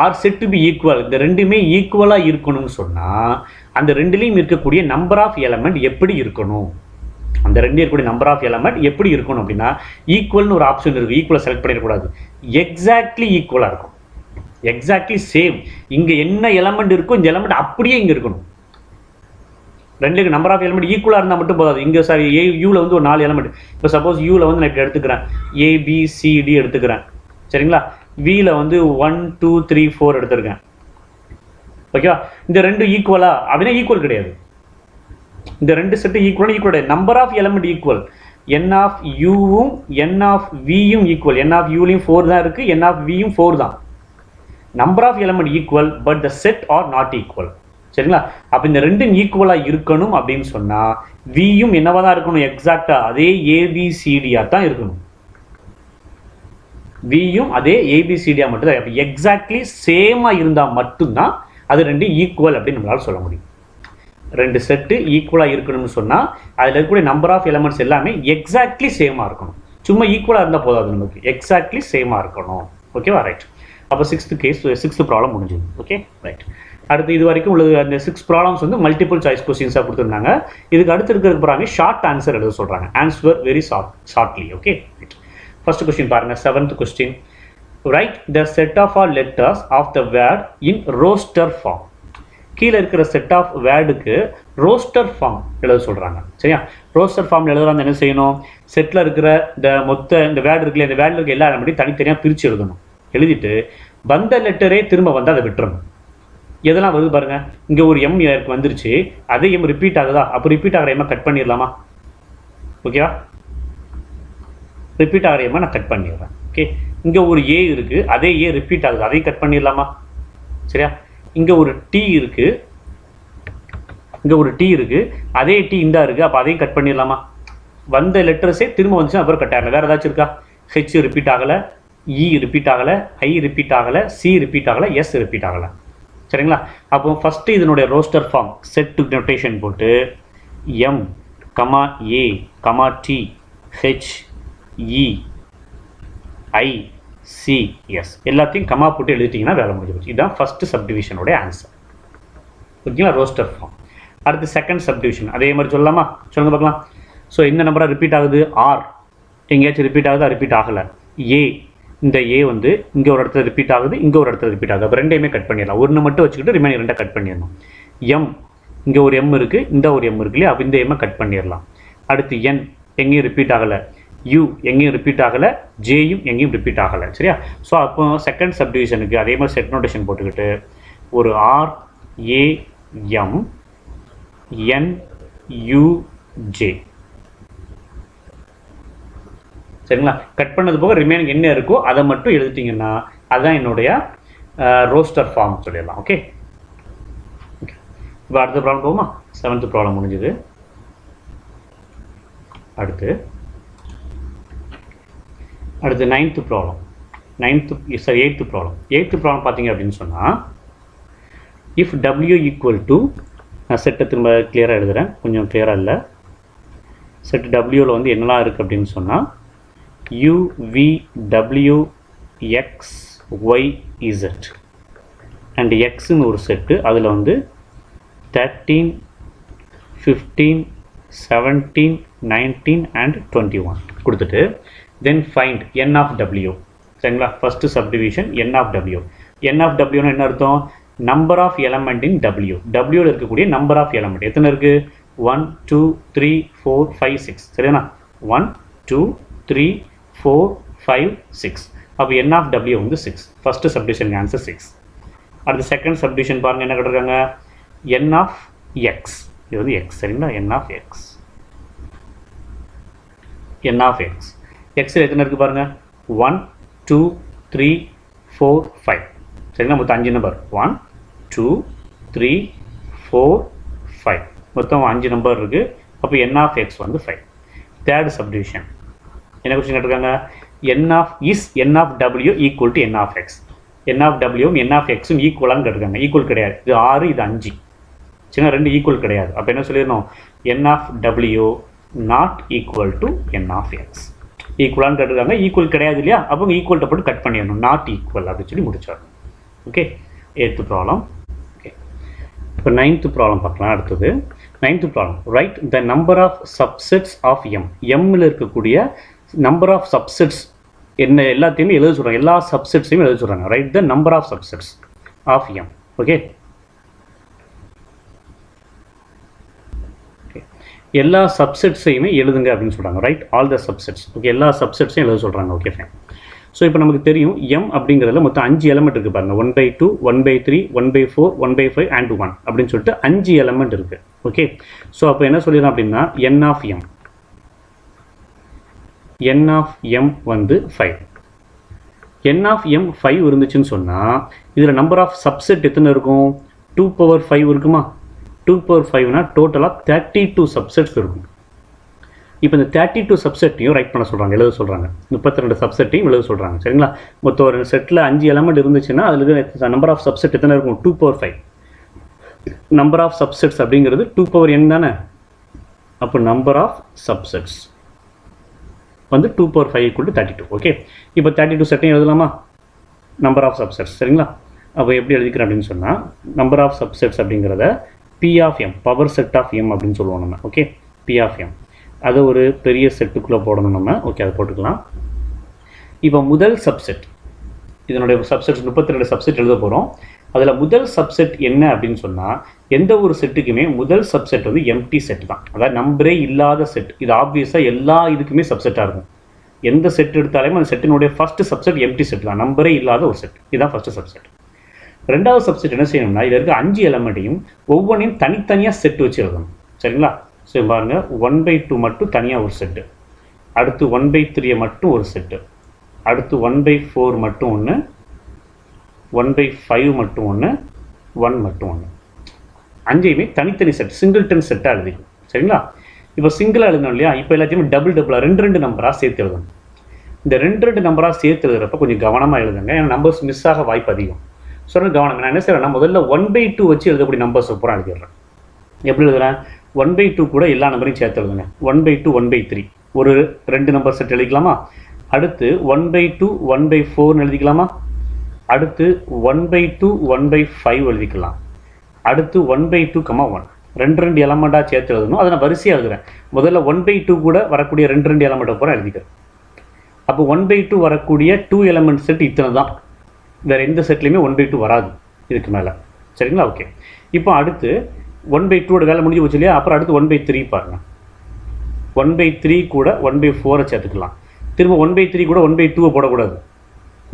R set to be equal. இந்த ரெண்டுமே ஈக்குவலாக இருக்கணும்னு சொன்னால் அந்த ரெண்டுலேயும் இருக்கக்கூடிய நம்பர் ஆஃப் எலமெண்ட் எப்படி இருக்கணும்? அந்த ரெண்டு இருக்கக்கூடிய நம்பர் ஆஃப் எலமெண்ட் எப்படி இருக்கணும் அப்படின்னா ஈக்குவல்னு ஒரு ஆப்ஷன் இருக்குது. ஈக்குவலாக செலக்ட் பண்ணிடக்கூடாது, எக்ஸாக்ட்லி ஈக்குவலாக இருக்கும். Exactly same. இங்கே என்ன எலமெண்ட் இருக்கோ இந்த எலமெண்ட் அப்படியே இங்கே இருக்கணும். ரெண்டுக்கு நம்பர் ஆஃப் எலமெண்ட் ஈக்குவலாக இருந்தால் மட்டும் போதாது. இங்கே சாரி யூவில் வந்து ஒரு 4 எலமெண்ட். இப்போ சப்போஸ் யூவில் வந்து நான் இப்படி எடுத்துக்கிறேன், ஏபிசிடி எடுத்துக்கிறேன். சரிங்களா? வியில் வந்து 1 2 3 4 எடுத்திருக்கேன். ஓகேவா? இந்த ரெண்டு ஈக்குவலா அப்படின்னா ஈக்குவல் கிடையாது. இந்த ரெண்டு செட்டு ஈக்குவல் கிடையாது. Number of element equal. N of யூவும் என் ஆஃப் வியும் ஈக்குவல். என் ஆஃப் யூலையும் 4 தான் இருக்குது, என் ஆஃப் வியும் 4 தான். Number of element equal, but the set are not equal. சரிங்களா? அப்போ இந்த ரெண்டும் ஈக்குவலாக இருக்கணும் அப்படின்னு சொன்னால் வியும் என்னவா தான் இருக்கணும்? எக்ஸாக்டாக அதே ஏபிசிடியாக தான் இருக்கணும். வியும் அதே ஏபிசிடியாக மட்டும்தான். அப்போ எக்ஸாக்ட்லி சேமாக இருந்தால் மட்டும்தான் அது ரெண்டு ஈக்குவல் அப்படின்னு நம்மளால் சொல்ல முடியும். ரெண்டு செட்டு ஈக்குவலாக இருக்கணும்னு சொன்னால் அதில் இருக்கக்கூடிய நம்பர் ஆஃப் எலமெண்ட்ஸ் எல்லாமே எக்ஸாக்ட்லி சேமாக இருக்கணும். சும்மா ஈக்குவலாக இருந்தால் போதாது, நமக்கு எக்ஸாக்ட்லி சேமாக இருக்கணும். ஓகேவா? ரைட். அப்போ 6th ப்ராப்ளம் முடிஞ்சுது. Okay, right. அடுத்து இது வரைக்கும் உள்ளது அந்த 6 ப்ராப்ளம்ஸ் வந்து மல்டிபிள் சாய்ஸ் கொஸ்டின்ஸாக கொடுத்துருந்தாங்க. இதுக்கு அடுத்து இருக்கிறதுக்கு போகிறாங்க ஷார்ட் ஆன்சர் எழுத சொல்கிறாங்க. Answer very shortly. Okay, right. First question பாருங்க. 7th question. Write the set of all letters of the word in roster form. கீழே இருக்கிற செட் ஆஃப் வேர்டுக்கு ரோஸ்டர் ஃபார்ம் எழுத சொல்கிறாங்க. சரியா? ரோஸ்டர் ஃபார்ம் எழுதுறாங்க. என்ன செய்யணும்? செட்டில் இருக்கிற இந்த வேர்டு இருக்குல்ல, இந்த வேர்டில் இருக்க எல்லா எலமெண்ட்டையும் தனித்தனியாக பிரித்து எழுதணும். எழுதிட்டு வந்த லெட்டரே திரும்ப வந்து அதை விட்டுறணும். எதெல்லாம் வருது பாருங்க. இங்கே ஒரு எம் வந்துருச்சு, அதே எம் ரிப்பீட் ஆகுதா? அப்போ ரிப்பீட் ஆகிற எம்மை கட் பண்ணிடலாமா? ஓகேவா? ரிப்பீட் ஆகிற எம்மை நான் கட் பண்ணிடுறேன். ஓகே. இங்கே ஒரு ஏ இருக்குது, அதே ஏ ரிப்பீட் ஆகுது, அதையும் கட் பண்ணிடலாமா? சரியா? இங்கே ஒரு டி இருக்குது, அதே டி இந்தா இருக்குது, அப்போ அதையும் கட் பண்ணிடலாமா? வந்த லெட்டர்ஸே திரும்ப வந்துச்சு, அப்புறம் கட் ஆகலை. வேறு ஏதாச்சும் இருக்கா? ஹெச் ரிப்பீட் ஆகலை, இ ரிப்பீட் ஆகலை, ஐ ரிப்பீட் ஆகலை, சி ரிப்பீட் ஆகலை, எஸ் ரிப்பீட் ஆகலை. சரிங்களா? அப்போ ஃபஸ்ட்டு இதனுடைய ரோஸ்டர் ஃபார்ம் செட் நோட்டேஷன் போட்டு M comma A comma D H E I C S எல்லாத்தையும் கமா போட்டு எழுதிட்டிங்கன்னா வேலை முடிஞ்சு போச்சு. இதுதான் ஃபஸ்ட்டு சப்டிவிஷனுடைய ஆன்சர். ஓகேங்களா? Roster form. அடுத்து செகண்ட் சப்டிவிஷன் அதே மாதிரி சொல்லலாமா? சொல்லுங்க பார்க்கலாம். ஸோ இந்த நம்பராக ரிப்பீட் ஆகுது. ஆர் எங்கேயாச்சும் ரிப்பீட் ஆகுதா? ரிப்பீட் ஆகலை. ஏ, இந்த ஏ வந்து இங்கே ஒரு இடத்துல ரிப்பீட் ஆகுது, இங்கே ஒரு இடத்துல ரிப்பீட் ஆகுது. அப்போ ரெண்டையுமே கட் பண்ணிடலாம். ஒன்று மட்டும் வச்சுக்கிட்டு ரிமைனிங் ரெண்டாக கட் பண்ணிடணும். எம், இங்கே ஒரு எம் இருக்குது, இந்த ஒரு எம் இருக்கு இல்லையா? அப்போ இந்த எம்மை கட் பண்ணிடலாம். அடுத்து என் எங்கேயும் ரிப்பீட் ஆகலை, யூ எங்கேயும் ரிப்பீட் ஆகலை, ஜேயும் எங்கேயும் ரிப்பீட் ஆகலை. சரியா? ஸோ அப்போ செகண்ட் சப்டிவிஷனுக்கு அதே மாதிரி செட் நோட்டேஷன் போட்டுக்கிட்டு ஒரு R A M N U J. சரிங்களா? கட் பண்ணது போக ரிமைனிங் என்ன இருக்கோ அதை மட்டும் எழுதிட்டிங்கன்னா அதுதான் என்னுடைய ரோஸ்டர் ஃபார்ம் சொல்லிடலாம். ஓகே. இப்போ அடுத்த ப்ராப்ளம் போகுமா? 7th ப்ராப்ளம் முடிஞ்சுது. அடுத்து 9th problem. 8th problem. 8th problem பார்த்தீங்க அப்படின்னு சொன்னால் இஃப் டபிள்யூ ஈக்குவல் டு, நான் செட்டை திரும்ப கிளியராக எழுதுகிறேன், கொஞ்சம் கிளியராக இல்லை. செட் டபிள்யூவில் வந்து என்னெல்லாம் இருக்குது அப்படின்னு சொன்னால் u v w x y z and எக்ஸ்ன்னு ஒரு செட்டு. அதில் வந்து 13 15 17 19 அண்ட் 21 கொடுத்துட்டு then find n of w. சரிங்களா? First subdivision n of w. n of wனா என்ன அர்த்தம்? Number of element in W. டபிள்யூவில் இருக்கக்கூடிய நம்பர் ஆஃப் எலமெண்ட் எத்தனை இருக்குது? 1 2 3 4 5 6. சரியாண்ணா? 1 2 3 4 5 6. அப்போ n ஆஃப் w வந்து 6. First subdivision answer 6. அடுத்த செகண்ட் சப்டிஷன் பாருங்கள் என்ன கேட்டிருக்காங்க? n of x. இது வந்து x. சரிங்களா? n of x. n of x. xல் எத்தனை இருக்குது பாருங்கள்? 1 2 3 4 5. சரிங்களா? மொத்தம் 5 நம்பர். 1 2 3 4 5. மொத்தம் 5 நம்பர் இருக்குது. அப்போ n ஆஃப் x வந்து 5. தேர்ட் சப்டிவிஷன் என்ன கொஸ்டின் கேட்டிருக்காங்க? n of w equal to n of x. n of w n of xம் ஈக்குவலான்னு கேட்டிருக்காங்க. ஈக்குவல் கிடையாது. இது 6, இது 5. சரிங்களா? ரெண்டு ஈக்குவல் கிடையாது. அப்போ என்ன சொல்லிடணும்? n of w not equal to n of x. ஈக்குவலான்னு கேட்டிருக்காங்க. ஈக்குவல் கிடையாது இல்லையா? அப்போ ஈக்குவல்ட்ட போட்டு கட் பண்ணிடணும். நாட் ஈக்குவல் அப்படின்னு சொல்லி முடிச்சிடணும். Okay, 8th problem. ஓகே, இப்போ 9th ப்ராப்ளம் பார்க்கலாம். அடுத்தது 9th problem. Write the number of subsets of m. எம்மில் இருக்கக்கூடிய நம்பர் ஆஃப் சப்செட்ஸ் என்ன எல்லாத்தையுமே எழுத சொல்கிறாங்க. எல்லா சப்செட்ஸையும் எழுத சொல்கிறாங்க. Write the number of subsets of m. Okay, எல்லா சப்செட்ஸையுமே எழுதுங்க அப்படின்னு சொல்கிறாங்க. Write all the subsets. Okay, எல்லா சப்செட்ஸையும் எழுத சொல்கிறாங்க. Okay fine. ஸோ இப்போ நமக்கு தெரியும் m அப்படிங்கிறதுல மொத்தம் 5 எலமெண்ட் இருக்குது பாருங்கள். 1/2 1/3 1/4 1/5 and 1 அப்படின்னு சொல்லிட்டு 5 எலமெண்ட் இருக்குது. ஓகே, ஸோ அப்போ என்ன சொல்லிடலாம் அப்படின்னா n of m. n of m வந்து 5. n ஆஃப் m 5 இருந்துச்சுன்னு சொன்னால் இதில் நம்பர் ஆஃப் சப்செட் எத்தனை இருக்கும்? 2/5 இருக்குமா? 2/5னா டோட்டலாக 32 சப்செட்ஸ் இருக்கும். இப்போ இந்த 32 சப்செட்டையும் ரைட் பண்ண சொல்கிறாங்க, எழுத சொல்கிறாங்க. 32 சப்செட்டையும் எழுத சொல்கிறாங்க. சரிங்களா? மொத்தம் ஒரு செட்டில் 5 எலமெண்ட் இருந்துச்சுன்னா அதில் நம்பர் ஆஃப் சப்செட் எத்தனை இருக்கும்? 2/5. நம்பர் ஆஃப் சப்செட்ஸ் அப்படிங்கிறது 2n தானே? அப்போ நம்பர் ஆஃப் சப்செட்ஸ் வந்து 2/5 = 32. ஓகே, இப்போ 32 செட்டையும் எழுதலாமா? Number of subsets. சரிங்களா? அப்போ எப்படி எழுதிக்கிறேன் அப்படின்னு சொன்னால் நம்பர் ஆஃப் சப்செட்ஸ் அப்படிங்கிறத P of m, power set of m அப்படின்னு சொல்லுவோம் நம்ம. ஓகே, P ஆஃப் m அதை ஒரு பெரிய செட்டுக்குள்ளே போடணும் நம்ம. ஓகே, அதை போட்டுக்கலாம். இப்போ முதல் சப்செட், இதனுடைய சப்செட் 32 சப்செட் எழுத போகிறோம். அதில் முதல் சப்செட் என்ன அப்படின்னு சொன்னால் எந்த ஒரு செட்டுக்குமே முதல் சப்செட் வந்து எம்டி செட் தான். அதாவது நம்பரே இல்லாத செட். இது ஆப்வியஸாக எல்லா இதுக்குமே சப்செட்டாக இருக்கும். எந்த செட் எடுத்தாலுமே அந்த செட்டினுடைய ஃபஸ்ட்டு சப்செட் எம்டி செட் தான். நம்பரே இல்லாத ஒரு செட். இதுதான் ஃபஸ்ட்டு சப்செட். ரெண்டாவது சப்செட் என்ன செய்யணும்னா இதில் இருக்க 5 எலமெண்ட்டையும் ஒவ்வொன்றையும் தனித்தனியாக செட் வச்சு எழுதணும். சரிங்களா? ஸோ பாருங்கள், 1/2 மட்டும் தனியாக ஒரு செட்டு, அடுத்து 1/3 மட்டும் ஒரு செட்டு, அடுத்து 1/4 மட்டும் ஒன்று, 1/5 மட்டும் ஒன்று, 1 மட்டும் ஒன்று. 5ஐயுமே தனித்தனி செட், சிங்கிள்டன் செட்டாக எழுதிக்கும். சரிங்களா? இப்போ சிங்கிளாக எழுதணும் இல்லையா? இப்போ எல்லாத்தையுமே டபுளாக 2 நம்பராக சேர்த்து எழுதணும். இந்த 2 நம்பராக சேர்த்து எழுதுறப்ப கொஞ்சம் கவனமாக எழுதுங்க. ஏன்னா நம்பர்ஸ் மிஸ் ஆக வாய்ப்பு அதிகம். ஸோ கவனம். நான் என்ன செய்கிறேன்னா முதல்ல 1/2 வச்சு எழுதக்கூடிய நம்பர்ஸ் பூரா எழுதிடுறேன். எப்படி எழுதுறேன்? 1/2 கூட எல்லா நம்பரையும் சேர்த்து எழுதுங்க. 1/2 1/3 ஒரு 2 நம்பர் செட் எழுதிக்கலாமா? அடுத்து 1/2 1/4 எழுதிக்கலாமா? அடுத்து 1/2 1/5 எழுதிக்கலாம். அடுத்து 1/2, 1 2 எலமெண்ட்டாக சேர்த்து எழுதணும். அதை நான் வரிசையாக எழுதுகிறேன். முதல்ல 1/2 கூட வரக்கூடிய 2 எலமெண்ட்டை பூரா எழுதிக்கிறேன். அப்போ 1/2 வரக்கூடிய 2 எலமெண்ட் செட் இத்தனை தான். வேறு எந்த செட்லேயுமே 1/2 வராது இதுக்கு மேலே. சரிங்களா? ஓகே, இப்போ அடுத்து 1/2 வேலை முடிஞ்சு போச்சு இல்லையா? அப்புறம் அடுத்து 1/3 பாருங்கள். 1/3 கூட 1/4 சேர்த்துக்கலாம். திரும்ப 1/3 கூட 1/2 போடக்கூடாது.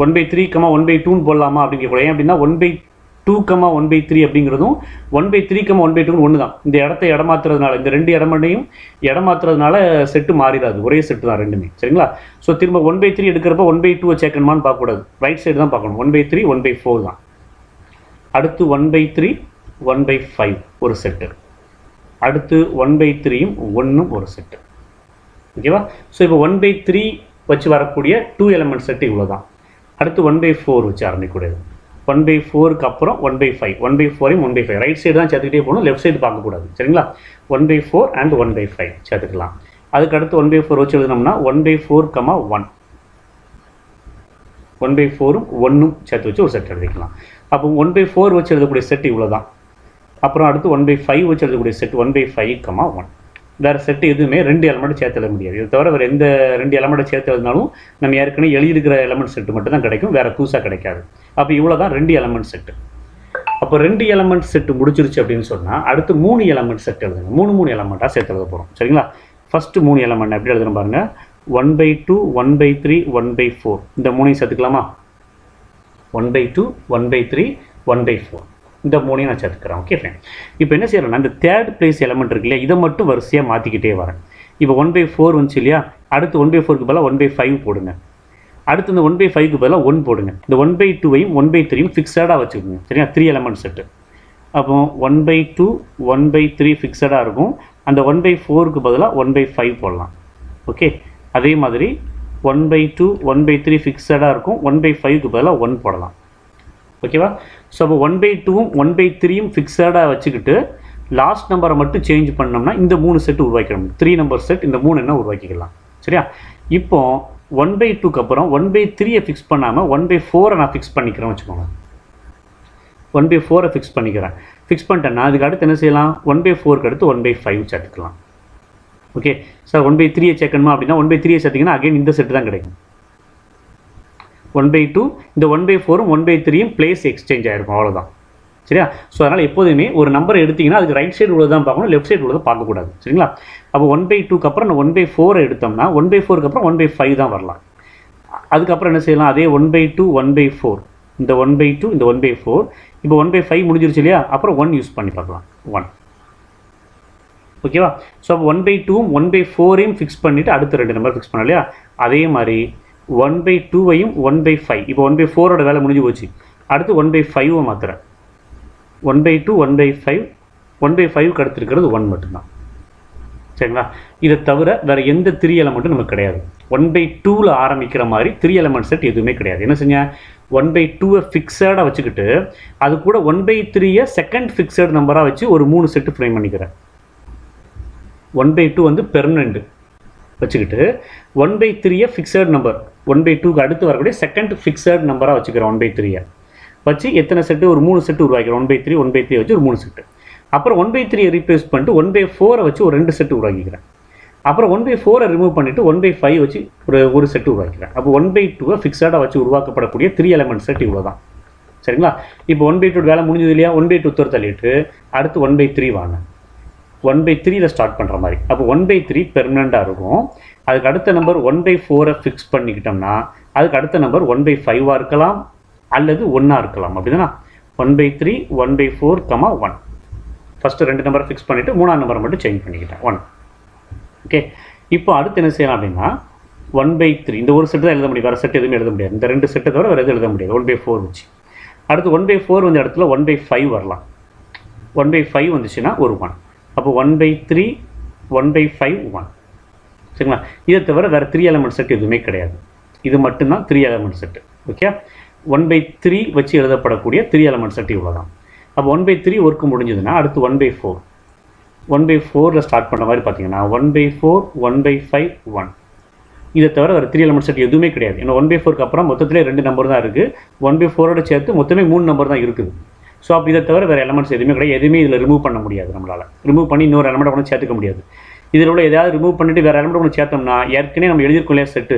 1/3, 1/2 போடலாமா அப்படின்னு கேட்கக்கூடாது. ஏன் அப்படின்னா 1/2, 1/3 அப்படிங்கிறதும் 1/3, 1/2 ஒன்று தான். இந்த இடத்தை இடமாத்துறதுனால, இந்த 2 இடமண்டையும் இடமாத்துறதுனால செட்டு மாறிடாது. ஒரே செட்டு தான் ரெண்டுமே. சரிங்களா? ஸோ திரும்ப 1/3 எடுக்கிறப்ப 1/2 சேர்க்கணுமான்னு பார்க்கக்கூடாது. ரைட் சைடு தான் பார்க்கணும். 1/3 1/4 தான். அடுத்து 1/3 1/5 ஒரு செட்டு. அடுத்து 1/3யும் 1ம் ஒரு செட்டு. ஓகேவா? ஸோ இப்போ 1/3 வச்சு வரக்கூடிய 2 எலமெண்ட் செட்டு இவ்வளோ தான். அடுத்து 1/4 வச்சு ஆரம்பிக்கக்கூடியது. 1/4க்கு அப்புறம் 1/5, 1/4யும் 1/5 ரைட் சைடு தான் சேர்த்துக்கிட்டே போகணும். லெஃப்ட் சைடு பார்க்கக்கூடாது. சரிங்களா? 1/4 and 1/5 சேர்த்துக்கலாம். அதுக்கு அடுத்து 1/4 வச்சு எழுதினோம்னா 1/4, 1 1/4ம் 1ம் சேர்த்து வச்சு ஒரு செட் எழுதிக்கலாம். அப்போ 1/4 வச்சு எழுதக்கூடிய செட் இவ்வளோ தான். அப்புறம் அடுத்து 1/5 வச்சு எழுதக்கூடிய செட் 1/5, 1. வேறு செட்டு எதுவுமே 2 எலமெண்ட் சேர்த்து எழுத முடியாது. இது தவிர வேறு எந்த 2 எலமெண்ட் சேர்த்து எழுதினாலும் நம்ம ஏற்கனவே எழுதியிருக்கிற எலமெண்ட் செட்டு மட்டும் தான் கிடைக்கும். வேறு புதுசாக கிடைக்காது. அப்போ இவ்வளோ தான் 2 எலமெண்ட் செட்டு. அப்போ 2 எலமெண்ட் செட் முடிச்சிருச்சு அப்படின்னு சொன்னால் அடுத்து 3 எலமெண்ட் செட் எழுதுங்க. 3 எலமெண்ட்டாக சேர்த்து எழுத போகிறோம். சரிங்களா? ஃபஸ்ட்டு 3 எலமெண்ட் எப்படி எழுதுன்னு பாருங்கள். 1/2, 1/3, 1/4 இந்த 3 சேர்த்துக்கலாமா? 1/2, 1/3, 1/4 இந்த 3 நான் சேர்த்துக்கிறேன். Okay fine. இப்போ என்ன செய்யறேன்னா இந்த தேர்ட் பிளேஸ் எலமெண்ட் இருக்கு இல்லையா, இதை மட்டும் வரிசையாக மாற்றிக்கிட்டே வரேன். இப்போ 1/4 வந்துச்சு இல்லையா, அடுத்து 1/4க்கு பதிலாக 1/5 போடுங்க. அடுத்து இந்த 1/5க்கு பதிலாக 1 போடுங்க. இந்த 1/2ஐயும் 1/3யும் ஃபிக்ஸடாக வச்சுக்கோங்க. சரியா? 3 எலமெண்ட் செட்டு. அப்போ 1/2, 1/3 ஃபிக்ஸடாக இருக்கும். அந்த 1/4க்கு பதிலாக 1/5 போடலாம். ஓகே. அதே மாதிரி 1/2, 1/3 ஃபிக்ஸடாக இருக்கும். 1/5க்கு பதிலாக 1 போடலாம். ஓகேவா? ஸோ அப்போ 1/2ம் 1/3யும் ஃபிக்ஸடாக வச்சுக்கிட்டு லாஸ்ட் நம்பரை மட்டும் சேஞ்ச் பண்ணோம்னா இந்த 3 செட்டு உருவாக்கிடணும். 3 நம்பர் செட் இந்த 3 என்ன உருவாக்கிக்கலாம். சரியா? இப்போ 1/2க்கு அப்புறம் 1/3ஐ ஃபிக்ஸ் பண்ணாமல் 1/4 நான் ஃபிக்ஸ் பண்ணிக்கிறேன் வச்சுக்கோங்க. 1/4 ஃபிக்ஸ் பண்ணிக்கிறேன். ஃபிக்ஸ் பண்ணிட்டேன்னா அதுக்கு அடுத்து என்ன செய்யலாம்? 1/4க்கு அடுத்து 1/5 சேர்த்துக்கலாம். ஓகே சார், 1/3 சேர்க்கணுமா அப்படின்னா 1/3 சேர்த்திங்கன்னா அகைன் இந்த செட்டு தான் கிடைக்கும். 1/2 இந்த 1/4ம் 1/3யும் பிளேஸ் எக்ஸ்சேஞ்ச் ஆகிருக்கும். அவ்வளோதான். சரியா? ஸோ அதனால் எப்போதுமே ஒரு நம்பர் எடுத்திங்கன்னா அதுக்கு ரைட் சைடு உள்ளது தான் பார்க்கணும், லெஃப்ட் சைடு உள்ளதை பார்க்கக்கூடாது. சரிங்களா? அப்போ 1/2க்கு அப்புறம் நான் 1/4 எடுத்தோம்னா 1/4க்கு அப்புறம் 1/5 தான் வரலாம். அதுக்கப்புறம் என்ன செய்யலாம்? அதே 1/2, 1/4 இந்த 1/2 இந்த 1/4 இப்போ 1/5 முடிஞ்சிருச்சு இல்லையா, அப்புறம் 1 யூஸ் பண்ணி பார்க்கலாம். 1 ஓகேவா? ஸோ அப்போ 1/2ம் 1/4ஐயும் ஃபிக்ஸ் பண்ணிவிட்டு அடுத்த 2 நம்பர் ஃபிக்ஸ் பண்ணலாம் இல்லையா. அதே மாதிரி 1/2ஐயும் 1/5 இப்போ 1/4ஓட வேலை முடிஞ்சு போச்சு. அடுத்து 1/5 மாத்திரேன். 1/2, 1/5 1/5க்கு அடுத்து இருக்கிறது 1 மட்டும்தான். சரிங்களா? இதை தவிர வேறு எந்த 3 எலமெண்ட்டும் நமக்கு கிடையாது. 1/2ல் ஆரம்பிக்கிற மாதிரி 3 எலமெண்ட் செட் எதுவுமே கிடையாது. என்ன செஞ்சேன்? 1/2ஐ ஃபிக்ஸடாக வச்சுக்கிட்டு அது கூட 1/3ஐ செகண்ட் ஃபிக்ஸட் நம்பராக வச்சு ஒரு 3 செட்டு ஃப்ரேம் பண்ணிக்கிறேன். 1/2 வந்து பெர்மனண்ட் வச்சுக்கிட்டு 1/3ஐ ஃபிக்ஸட் நம்பர் 1/2க்கு அடுத்து வரக்கூடிய செகண்ட் ஃபிக்ஸட் நம்பராக வச்சுக்கிறேன். 1/3ஐ வச்சு எத்தனை செட்டு? ஒரு 3 செட்டு உருவாக்கிறேன். 1/3 1/3 வச்சு ஒரு 3 செட்டு. அப்புறம் 1/3ஐ ரீப்ளேஸ் பண்ணிட்டு 1/4 வச்சு ஒரு 2 செட்டு உருவாக்கிக்கிறேன். அப்புறம் 1/4 ரிமூவ் பண்ணிவிட்டு 1/5 வச்சு ஒரு செட்டு உருவாக்கிறேன். அப்போ 1/2 ஃபிக்ஸடாக வச்சு உருவாக்கப்படக்கூடிய 3 எலமெண்ட் செட் இவ்வளோ தான். சரிங்களா? இப்போ 1/2 வேலை முடிஞ்சது இல்லையா, 1/2 தூர தள்ளிட்டு அடுத்து 1/3 வாங்க. 1/3ல் ஸ்டார்ட் பண்ணுற மாதிரி. அப்போ 1/3 பெர்மனண்ட்டாக இருக்கும். அதுக்கு அடுத்த நம்பர் 1/4 ஃபிக்ஸ் பண்ணிக்கிட்டோம்னா அதுக்கு அடுத்த நம்பர் 1/5 இருக்கலாம் அல்லது 1 இருக்கலாம். அப்படிதானா? 1/3, 1/4, 1 ஃபஸ்ட்டு 2 நம்பரை ஃபிக்ஸ் பண்ணிவிட்டு 3ஆம் நம்பரை மட்டும் சேஞ்ச் பண்ணிக்கிட்டேன். 1 ஓகே. இப்போ அடுத்து என்ன செய்யலாம் அப்படின்னா 1/3 இந்த ஒரு செட்டு தான் எழுத முடியும். வேறு செட் எதுவுமே எழுத முடியாது. இந்த 2 செட்டை தவிர வேறு எதுவும் எழுத முடியாது. 1/4 வச்சு அடுத்து 1/4 வந்த இடத்துல 1/5 வரலாம். 1/5 வந்துச்சுன்னா ஒரு 1. அப்போ 1/3, 1/5, 1. சரிங்களா? இதை தவிர வேறு 3 எலமெண்ட் செட் எதுவுமே கிடையாது. இது மட்டும்தான் 3 எலமெண்ட் செட்டு. ஓகே. 1/3 வச்சு எழுதப்படக்கூடிய 3 எலமெண்ட் செட் இவ்வளோ தான். அப்போ 1/3 ஒர்க்கு முடிஞ்சதுன்னா அடுத்து 1/4 1/4ல் ஸ்டார்ட் பண்ணுற மாதிரி பார்த்தீங்கன்னா 1/4, 1/5, 1 இதை தவிர வேறு 3 எலமெண்ட் செட் எதுவுமே கிடையாது. ஏன்னா 1/4க்கு அப்புறம் மொத்தத்திலே 2 நம்பர் தான் இருக்குது. 1/4ஓட சேர்த்து மொத்தமே 3 நம்பர் தான் இருக்குது. ஸோ அப்போ இதை தவிர வேறு எலமெண்ட்ஸ் எதுவுமே கிடையாது. எதுவுமே இதில் ரிமூவ் பண்ண முடியாது. நம்மளால் ரிமூவ் பண்ணி இன்னொரு எலமெண்ட் ஒன்று சேர்த்துக்க முடியாது. இதில் உள்ள ஏதாவது ரிமூவ் பண்ணிவிட்டு வேறு எலமெண்ட் ஒன்று சேர்த்தோம்னா ஏற்கனவே நம்ம எழுதியிருக்கோம் இல்லையா செட்டு,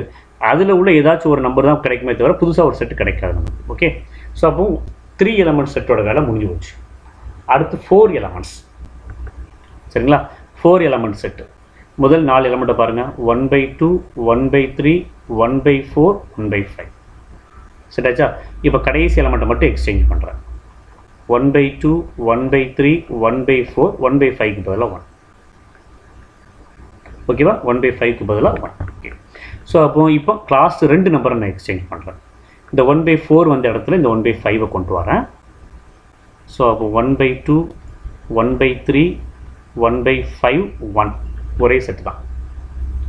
அதில் உள்ள ஏதாச்சும் ஒரு நம்பர் தான் கிடைக்குமே தவிர புதுசாக ஒரு செட்டு கிடைக்காது நமக்கு. ஓகே. ஸோ அப்போ 3 எலமெண்ட் செட்டோட வேலை முடிஞ்சு போச்சு. அடுத்து 4 எலமெண்ட்ஸ். சரிங்களா? 4 எலமெண்ட் செட்டு. முதல் 4 எலமெண்ட்டை பாருங்கள். 1/2, 1/3, 1/4, 1/5 சரியாச்சா? இப்போ கடைசி எலமெண்ட்டை மட்டும் எக்ஸ்சேஞ்ச் பண்ணுறேன். 1/2, 1/3, 1/4, 1/5க்கு பதிலாக 1. ஓகேவா? 1/5க்கு பதிலாக 1. ஓகே. ஸோ இப்போ கிளாஸ் 2 நம்பரை நான் எக்ஸ்சேஞ்ச் பண்ணுறேன். இந்த 1/4 வந்த இடத்துல இந்த 1/5 கொண்டு வரேன். ஸோ அப்போ 1/2, 1/3, 1/5, 1 ஒரே செட்டு தான்.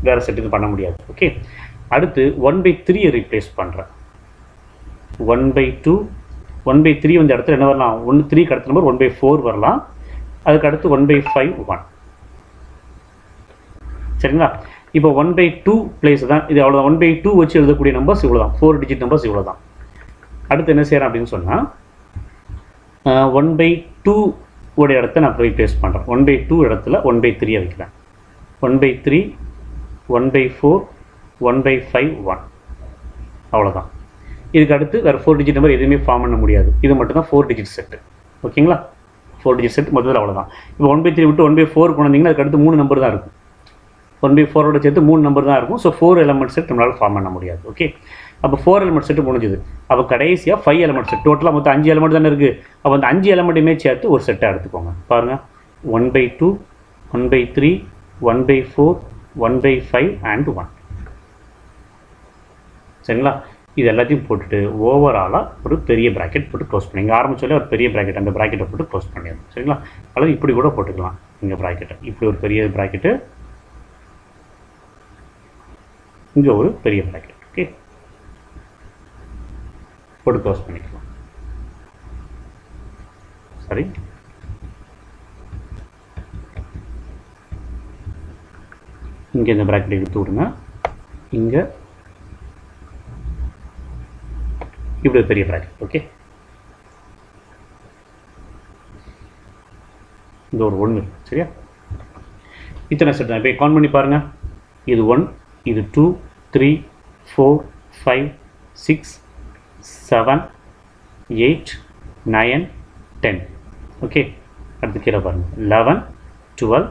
வேறு செட்டுக்கு பண்ண முடியாது. ஓகே. அடுத்து 1/3 ரீப்ளேஸ் பண்ணுறேன். 1/2, 1/3 வந்த இடத்துல என்ன வரலாம்? 3க்கு அடுத்த நம்பர் 1/4 வரலாம். அதுக்கு அடுத்து 1/5, 1 சரிங்களா? இப்போ 1/2 பிளேஸ் தான் இது. அவ்வளோதான். 1/2 வச்சு எழுதக்கூடிய நம்பர்ஸ் இவ்வளோ தான். 4 டிஜிட் நம்பர்ஸ் இவ்வளோ தான். அடுத்து என்ன செய்கிறேன் அப்படின்னு சொன்னால் 1/2 உடைய இடத்த நான் ரீப்ளேஸ் பண்ணுறேன். 1/2 இடத்துல 1/3 வைக்கிறேன். 1/3, 1/4, 1/5, 1 அவ்வளோதான். இதுக்கு அடுத்து வேறு 4 டிஜிட் நம்பர் எதுவுமே ஃபார்ம் பண்ண முடியாது. இது மட்டும் தான் 4 டிஜிட் செட்டு. ஓகேங்களா 4 டிஜிட் செட் மொத்தத்தில் அவ்வளோதான். இப்போ 1/3 விட்டு 1/4 கொண்டு வந்தீங்கன்னா அதுக்கு அடுத்து 3 நம்பர் தான் இருக்கும். 1/4ஓட சேர்த்து 3 நம்பர் தான் இருக்கும். ஸோ 4 எலமெண்ட் செட் நம்மளால் ஃபார்ம் பண்ண முடியாது. ஓகே, அப்போ 4 எலமெண்ட் செட்டு முடிஞ்சுது. அப்போ கடைசியாக 5 எலமெண்ட் செட், டோட்டலாக மொத்தம் 5 எலமெண்ட் தானே இருக்குது. அப்போ அந்த 5 எலமெண்ட்டுமே சேர்த்து ஒரு செட்டாக எடுத்துக்கோங்க. பாருங்கள் 1/2 1/3 1/4 1/5 அண்ட் 1. சரிங்களா, இது எல்லாத்தையும் போட்டுட்டு ஓவராலாக ஒரு பெரிய ப்ராக்கெட் போட்டு க்ளோஸ் பண்ணி, இங்கே ஆரம்பிச்சாலே ஒரு பெரிய ப்ராக்கெட், அந்த ப்ராக்கெட்டை போட்டு க்ளோஸ் பண்ணிடணும். சரிங்களா, அல்லது இப்படி கூட போட்டுக்கலாம். இங்கே ப்ராக்கெட்டை இப்படி ஒரு பெரிய ப்ராக்கெட்டு, இங்கே ஒரு பெரிய ப்ராக்கெட். ஓகே, போட்டு க்ளோஸ் பண்ணிக்கலாம். சரி, இங்கே இந்த ப்ராக்கெட்டை எடுத்து விடுங்க. இங்கே இப்படி பெரிய ப்ராக்கெட். ஓகே, இந்த ஒரு 1. சரியா, இத்தனை செட் தான். இப்போ கவுண்ட் பண்ணி பாருங்கள். இது 1, இது 2 3 4 5 6 7 8 9 10. ஓகே, அடுத்து கீழே பாருங்கள் 11 12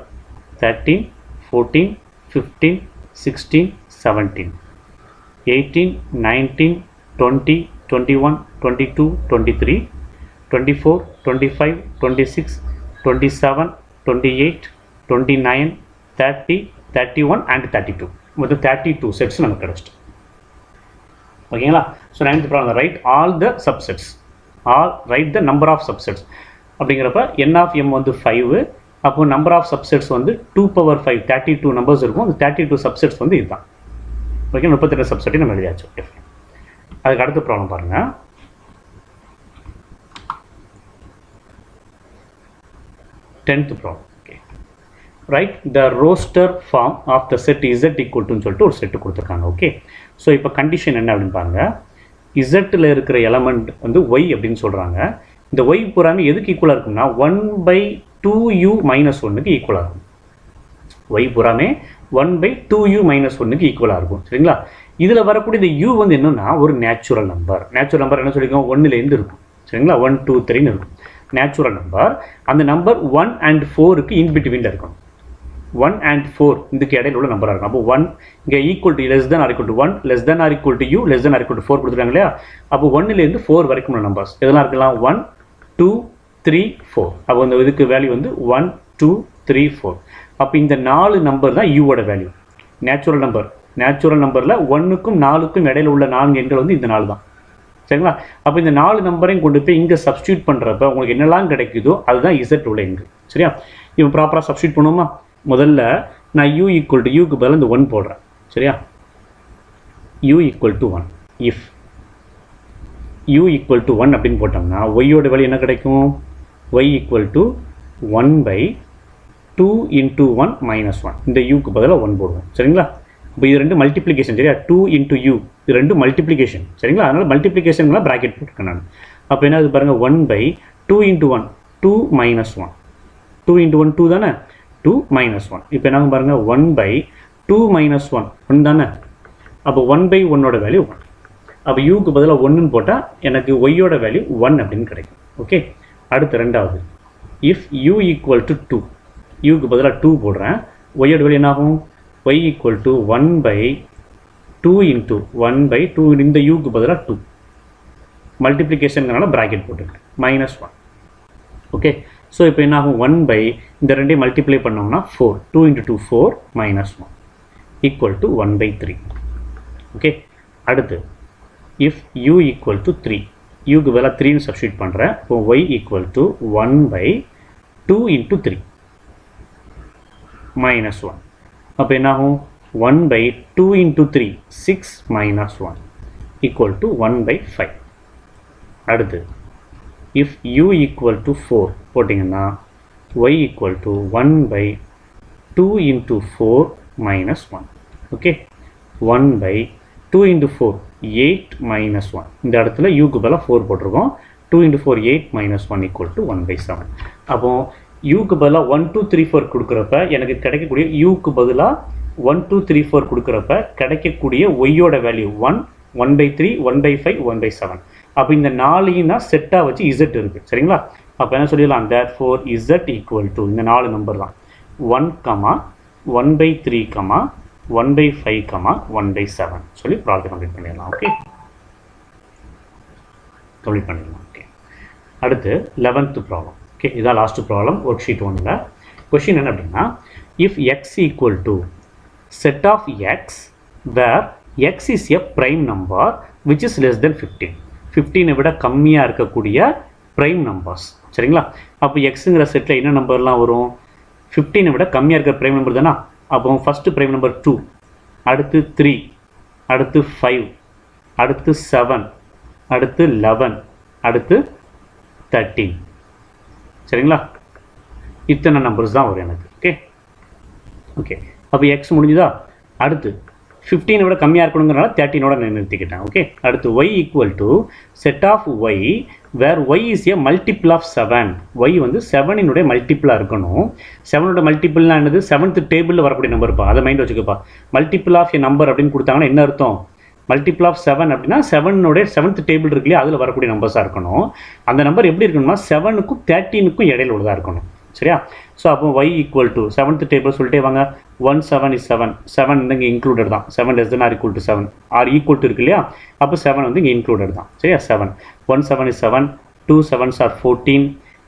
13 14 15 16 17 18 19 20 21 22 23 24 25 26 27 28 29 30 31 and 32. மொத்தம் 32 செட்ஸ் நமக்கு கிடச்சிட்டு. ஓகேங்களா, so 9th problem write all the subsets are write the number of subsets. அப்படிங்கிறப்ப n of m வந்து 5. அப்போ நம்பர் ஆஃப் சப்செட்ஸ் வந்து 2/5 32 நம்பர்ஸ் இருக்கும். அந்த 32 சப்செட்ஸ் வந்து இதுதான். ஓகே, 32 சப்செட்டையும் நம்ம எழுதியாச்சு. ஓகே, அதுக்கு அடுத்த ப்ராப்ளம் பாருங்கள். 10th problem. Okay, write the roster form of the set Z equal சொல்லிட்டு ஒரு செட்டு கொடுத்துருக்காங்க. ஓகே, ஸோ இப்போ கண்டிஷன் என்ன அப்படின்னு பாருங்கள். இசட்டில் இருக்கிற எலமெண்ட் வந்து y அப்படின்னு சொல்கிறாங்க. இந்த y பூராமே எதுக்கு ஈக்குவலாக இருக்கும்னா 1/2u - 1க்கு ஈக்குவலாக இருக்கும். y பூராமே 1/2u - 1க்கு ஈக்குவலாக இருக்கும். சரிங்களா, இதில் வரக்கூடிய இந்த u வந்து என்னன்னா ஒரு நேச்சுரல் நம்பர். நேச்சுரல் நம்பர் என்ன சொல்லிக்கோங்க, 1லேருந்து இருக்கும். சரிங்களா, 1 2 3ன்னு இருக்கும் நேச்சுரல் நம்பர். அந்த நம்பர் 1 and 4க்கு இன்பிட்வீனில் இருக்கும். 1 and 4 இதுக்கு இடையில உள்ள நம்பராக இருக்கும். அப்போ 1 இங்கே equal to less than or equal to 1 less than or equal to u less than or equal to 4 கொடுத்துருக்காங்க இல்லையா. அப்போ 1லேருந்து 4 வரைக்கும் உள்ள நம்பர்ஸ் எதெல்லாம் இருக்கலாம், 1 2 3 4. அப்போ இந்த இதுக்கு வேல்யூ வந்து 1 2 3 4. அப்போ இந்த 4 நம்பர் தான் யூவோட வேல்யூ. நேச்சுரல் நம்பர், நேச்சுரல் நம்பரில் 1க்கும் 4க்கும் இடையில உள்ள 4 எண்கள் வந்து இந்த 4 தான். சரிங்களா, அப்போ இந்த 4 நம்பரையும் கொண்டு போய் இங்கே சப்ஸ்டியூட் பண்ணுறப்ப உங்களுக்கு என்னெல்லாம் கிடைக்குதோ அதுதான் Z உள்ள எண்கள். சரியா, இவன் ப்ராப்பராக சப்ஸ்டியூட் பண்ணுவோமா. முதல்ல நான் u ஈக்குவல் டு யூக்கு பதில் இந்த 1 போடுறேன். சரியா, u equal to 1. If u equal to 1 அப்படின்னு போட்டோம்னா ஒய்யோட வேல்யூ என்ன கிடைக்கும், y equal to 1/2 into 1 minus 1. இந்த யூக்கு பதிலாக 1 போடுவோம். சரிங்களா, இப்போ இது ரெண்டு மல்டிப்ளிகேஷன். சரியா, 2 into u இது ரெண்டு மல்டிப்ளிகேஷன். சரிங்களா, அதனால் மல்டிப்ளிகேஷன்லாம் ப்ராக்கெட் போட்டுருக்கேன் நான். அப்போ என்ன அது பாருங்கள், 1/2 into 1 2 minus 1. 2 into 1 2 தானே, 2 minus 1. இப்போ என்ன பாருங்கள், 1/2 minus 1 1 தானே. அப்போ 1/1ஓட வேல்யூ 1. அப்போ யூக்கு பதிலாக 1ன்னு போட்டால் எனக்கு ஒய்யோட வேல்யூ 1 அப்படின்னு கிடைக்கும். ஓகே, அடுத்து ரெண்டாவது, இஃப் u ஈக்குவல் டு 2, யூக்கு பதிலாக 2 போடுறேன். ஒய்யோட வேல்யூ என்ன ஆகும், y ஈக்குவல் டு 1/2 into 1/2 இந்த யூக்கு பதிலாக 2 மல்டிப்ளிகேஷனுங்கிறனால ப்ராக்கெட் போட்டுருக்கேன் -1. ஓகே, ஸோ இப்போ என்ன ஆகும், 1 இந்த ரெண்டையும் மல்டிப்ளை பண்ணோம்னா 4 2 into 2 4 -1 ஈக்குவல் டு 1/3. ஓகே, அடுத்து இஃப் u ஈக்குவல் டு 3, யூக்கு பதிலாக 3ன்னு சப்ஸ்டியூட் பண்ணுறேன். இப்போ y ஈக்குவல் டு 1/2 into 3 -1. அப்போ என்ன ஆகும், 1/2 into 3 6 -1 ஈக்குவல் டு 1/5. அடுத்து இஃப் u ஈக்குவல் டு 4 போட்டிங்கன்னா y equal to 1/2 into 4 -1. Okay, 1/2 into 4 8 -1. இந்த இடத்துல யூக்கு பதிலாக 4 போட்டிருக்கோம். 2 into 4 8 -1 ஈக்குவல் டு 1/7. அப்போ யூக்கு பதிலாக 1 2 3 4 கொடுக்குறப்ப எனக்கு கிடைக்கக்கூடிய யூக்கு பதிலாக 1 2 3 4 கொடுக்குறப்ப கிடைக்கக்கூடிய ஒய்யோட வேல்யூ 1 1/3 1/5 1/7. அப்போ இந்த 4 தான் செட்டாக வச்சு Z இருக்குது. சரிங்களா, அப்போ என்ன சொல்லிடலாம், therefore z equal to இந்த 4 நம்பர் தான் 1, 1/3, 1/5, 1/7 சொல்லி ப்ராப்ளத்தை கம்ப்ளீட் பண்ணிடலாம். ஓகே, கம்ப்ளீட் பண்ணிடலாம். ஓகே, அடுத்து 11th ப்ராப்ளம். ஓகே, இதான் லாஸ்ட் ப்ராப்ளம் ஒர்க் ஷீட் 1ல். கொஷின் என்ன அப்படின்னா, if x equal to set of x where x is a prime number which is less than 15, 15 விட கம்மியாக இருக்கக்கூடிய prime numbers. சரிங்களா, அப்போ எக்ஸுங்கிற செட்டில் என்ன நம்பர்லாம் வரும், 15 விட கம்மியாக இருக்கிற prime number தானே. அப்போ ஃபஸ்ட்டு prime number 2, அடுத்து 3, அடுத்து 5, அடுத்து 7, அடுத்து 11, அடுத்து 13. சரிங்களா, இத்தனை நம்பர்ஸ் தான் வரும் எனக்கு. ஓகே ஓகே, அப்போ எக்ஸ் முடிஞ்சுதா. அடுத்து 15 விட கம்மியாக இருக்கணுங்கிறனால 13ஓட நான் நிறுத்திக்கிட்டேன். ஓகே, அடுத்து y equal to set of y where y is a multiple of 7. y வந்து 7 மல்டிபிளாக இருக்கணும். 7 மல்டிபிள்னா என்னது, 7th டேபிளில் வரக்கூடிய நம்பர்ப்பா, அதை மைண்ட் வச்சுக்கப்பா. மல்டிபிள் ஆஃப் ஏ நம்பர் அப்படின்னு கொடுத்தாங்கன்னா என்ன அர்த்தம், மல்டிபிள் ஆஃப் 7 அப்படின்னா 7th டேபிள் இருக்கு இல்லையா, அதில் வரக்கூடிய நம்பர்ஸாக இருக்கணும். அந்த நம்பர் எப்படி இருக்கணும்னா 7க்கும் 13க்கும் இடையில உள்ளதாக இருக்கணும். சரியா, ஸோ அப்போ y equal to 7th table சொல்லிட்டே வாங்க. 1 7 is 7, 7 வந்து இங்கே இன்க்ளூடட் தான். 7 less than or equal to 7 or equal to இருக்கு இல்லையா, அப்போ 7 வந்து இங்கே இன்க்ளூடட் தான். சரியா, 7 1 7 is 7, 2 7s are 14,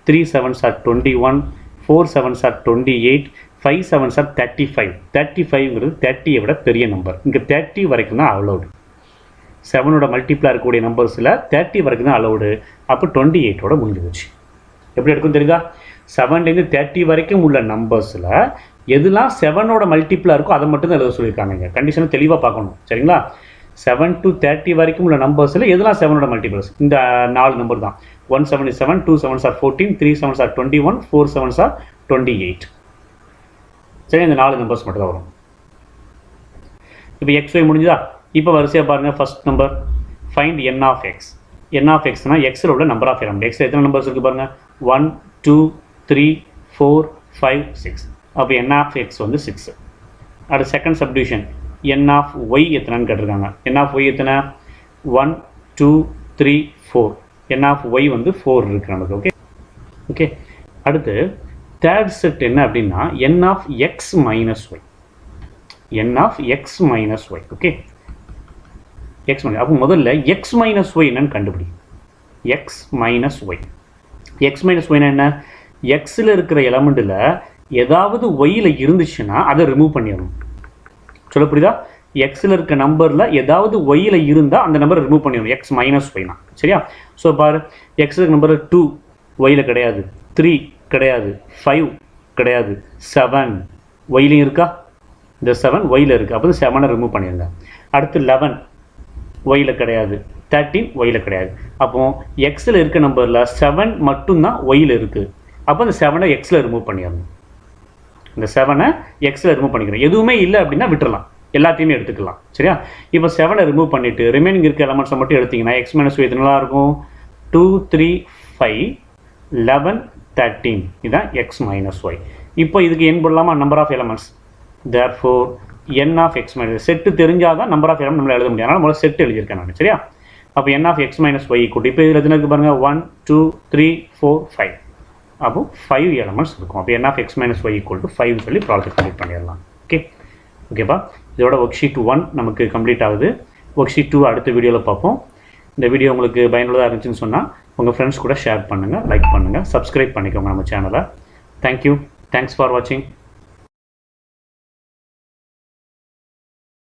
3 7s are 21, 4 7s are 28, 5 7s are 35. 35ங்கிறது 30 விட பெரிய நம்பர். இங்கே 30 வரைக்கும் தான் அலௌடு. 7ஓட மல்டிப்ளாக இருக்கக்கூடிய நம்பர்ஸில் 30 வரைக்கும் தான் அலௌடு. அப்போ 28ஓட முடிஞ்சு போச்சு. எப்படி எடுக்கும் தெரியுதா, 7லேருந்து 30 வரைக்கும் உள்ள நம்பர்ஸில் எதுலாம் 7ஓட மல்டிப்ளாக இருக்கோ அதை மட்டும் தான் எழுத சொல்லியிருக்காங்க. கண்டிஷனை தெளிவாக பார்க்கணும். சரிங்களா, 7 to 30 வரைக்கும் உள்ள நம்பர்ஸில் எதுலாம் 7ஓட மல்டிபிள்ஸ், இந்த 4 நம்பர் தான். 1 7 is 7, 2 7s are 14, 3 7s are 21, 4 7s are 28. சரி, இந்த 4 நம்பர்ஸ் மட்டும் தான் வரும். இப்போ xy முடிஞ்சுதா. இப்போ வரிசையாக பாருங்கள். First number find n of x. n of xனா எக்ஸில் உள்ள நம்பர் ஆஃப் எலமெண்ட். எக்ஸில் எத்தனை நம்பர்ஸ் இருக்குது பாருங்கள், 1 2 3 4 5 6. அப்போ n of x வந்து 6. அடுத்து second subdivision n of y எத்தனைன்னு கேட்டிருக்காங்க. n of y எத்தனை, 1 2 3 4. n of y வந்து 4 இருக்குது நமக்கு. ஓகே ஓகே, அடுத்து தேர்ட் செட் என்ன அப்படின்னா n of x minus y. n of x minus y. Okay, x minus, அப்போ முதல்ல x minus y என்னன்னு கண்டுபிடி. x minus y. x minus y என்ன, எக்ஸில் இருக்கிற எலமெண்ட்டில் ஏதாவது ஒய்யில் இருந்துச்சுன்னா அதை ரிமூவ் பண்ணிடணும். சொல்ல புரியுதா, எக்ஸில் இருக்க நம்பரில் ஏதாவது ஒய்யில் இருந்தால் அந்த நம்பரை ரிமூவ் பண்ணிடணும். எக்ஸ் மைனஸ் ஒய்னா. சரியா, ஸோ பாரு, எக்ஸில் நம்பர் 2 ஒய்யில் கிடையாது, 3 கிடையாது, 5 கிடையாது, 7 ஒய்லையும் இருக்கா, இந்த 7 ஒய்யில் இருக்குது. அப்போ 7 ரிமூவ் பண்ணிடுங்க. அடுத்து 11 ஒய்யில் கிடையாது, 13 ஒய்யில் கிடையாது. அப்போது எக்ஸில் இருக்க நம்பரில் 7 மட்டும்தான் ஒய்யில் இருக்குது. அப்போ இந்த 7 எக்ஸில் ரிமூவ் பண்ணிடணும். இந்த 7 எக்ஸில் ரிமூவ் பண்ணிக்கிறேன். எதுவுமே இல்லை அப்படின்னா விட்டுறலாம், எல்லாத்தையுமே எடுத்துக்கலாம். சரியா, இப்போ 7 ரிமூவ் பண்ணிவிட்டு ரிமைனிங் இருக்க எலமெண்ட்ஸை மட்டும் எடுத்திங்கன்னா எக்ஸ் மைனஸ் ஒய் எத்தனை இருக்கும், 2 3 5 11 13. இதுதான் எக்ஸ் மைனஸ் ஒய். இப்போ இதுக்கு என் போடலாமா, number of elements. Therefore n of x minus, set தெரிஞ்சால் தான் நம்பர் ஆஃப் எலமெண்ட் நம்மளால் எழுத முடியும். அதனால் முதல்ல செட்டு எழுதியிருக்கேன் நான். சரியா, அப்போ n of x minus Y கூட்டி, இப்போ இதில் எத்தனை இருக்குது பாருங்கள், 1 2 3 4 5. அப்போ 5 எலமெண்ட்ஸ் இருக்கும். அப்போ n of x minus y equal to 5 சொல்லி ப்ராஜெக்ட் கம்ப்ளீட் பண்ணிடலாம். ஓகே ஓகேப்பா, இதோட ஒர்க் ஷீட் 1 நமக்கு கம்ப்ளீட் ஆகுது. ஒர்க் ஷீட் 2 அடுத்த வீடியோவில் பார்ப்போம். இந்த வீடியோ உங்களுக்கு பயனுள்ளதாக இருந்துச்சுன்னு சொன்னால் உங்கள் ஃப்ரெண்ட்ஸ் கூட ஷேர் பண்ணுங்கள், லைக் பண்ணுங்கள், சப்ஸ்கிரைப் பண்ணிக்கோங்க நம்ம சேனலை. தேங்க்யூ, தேங்க்ஸ் ஃபார் வாட்சிங்.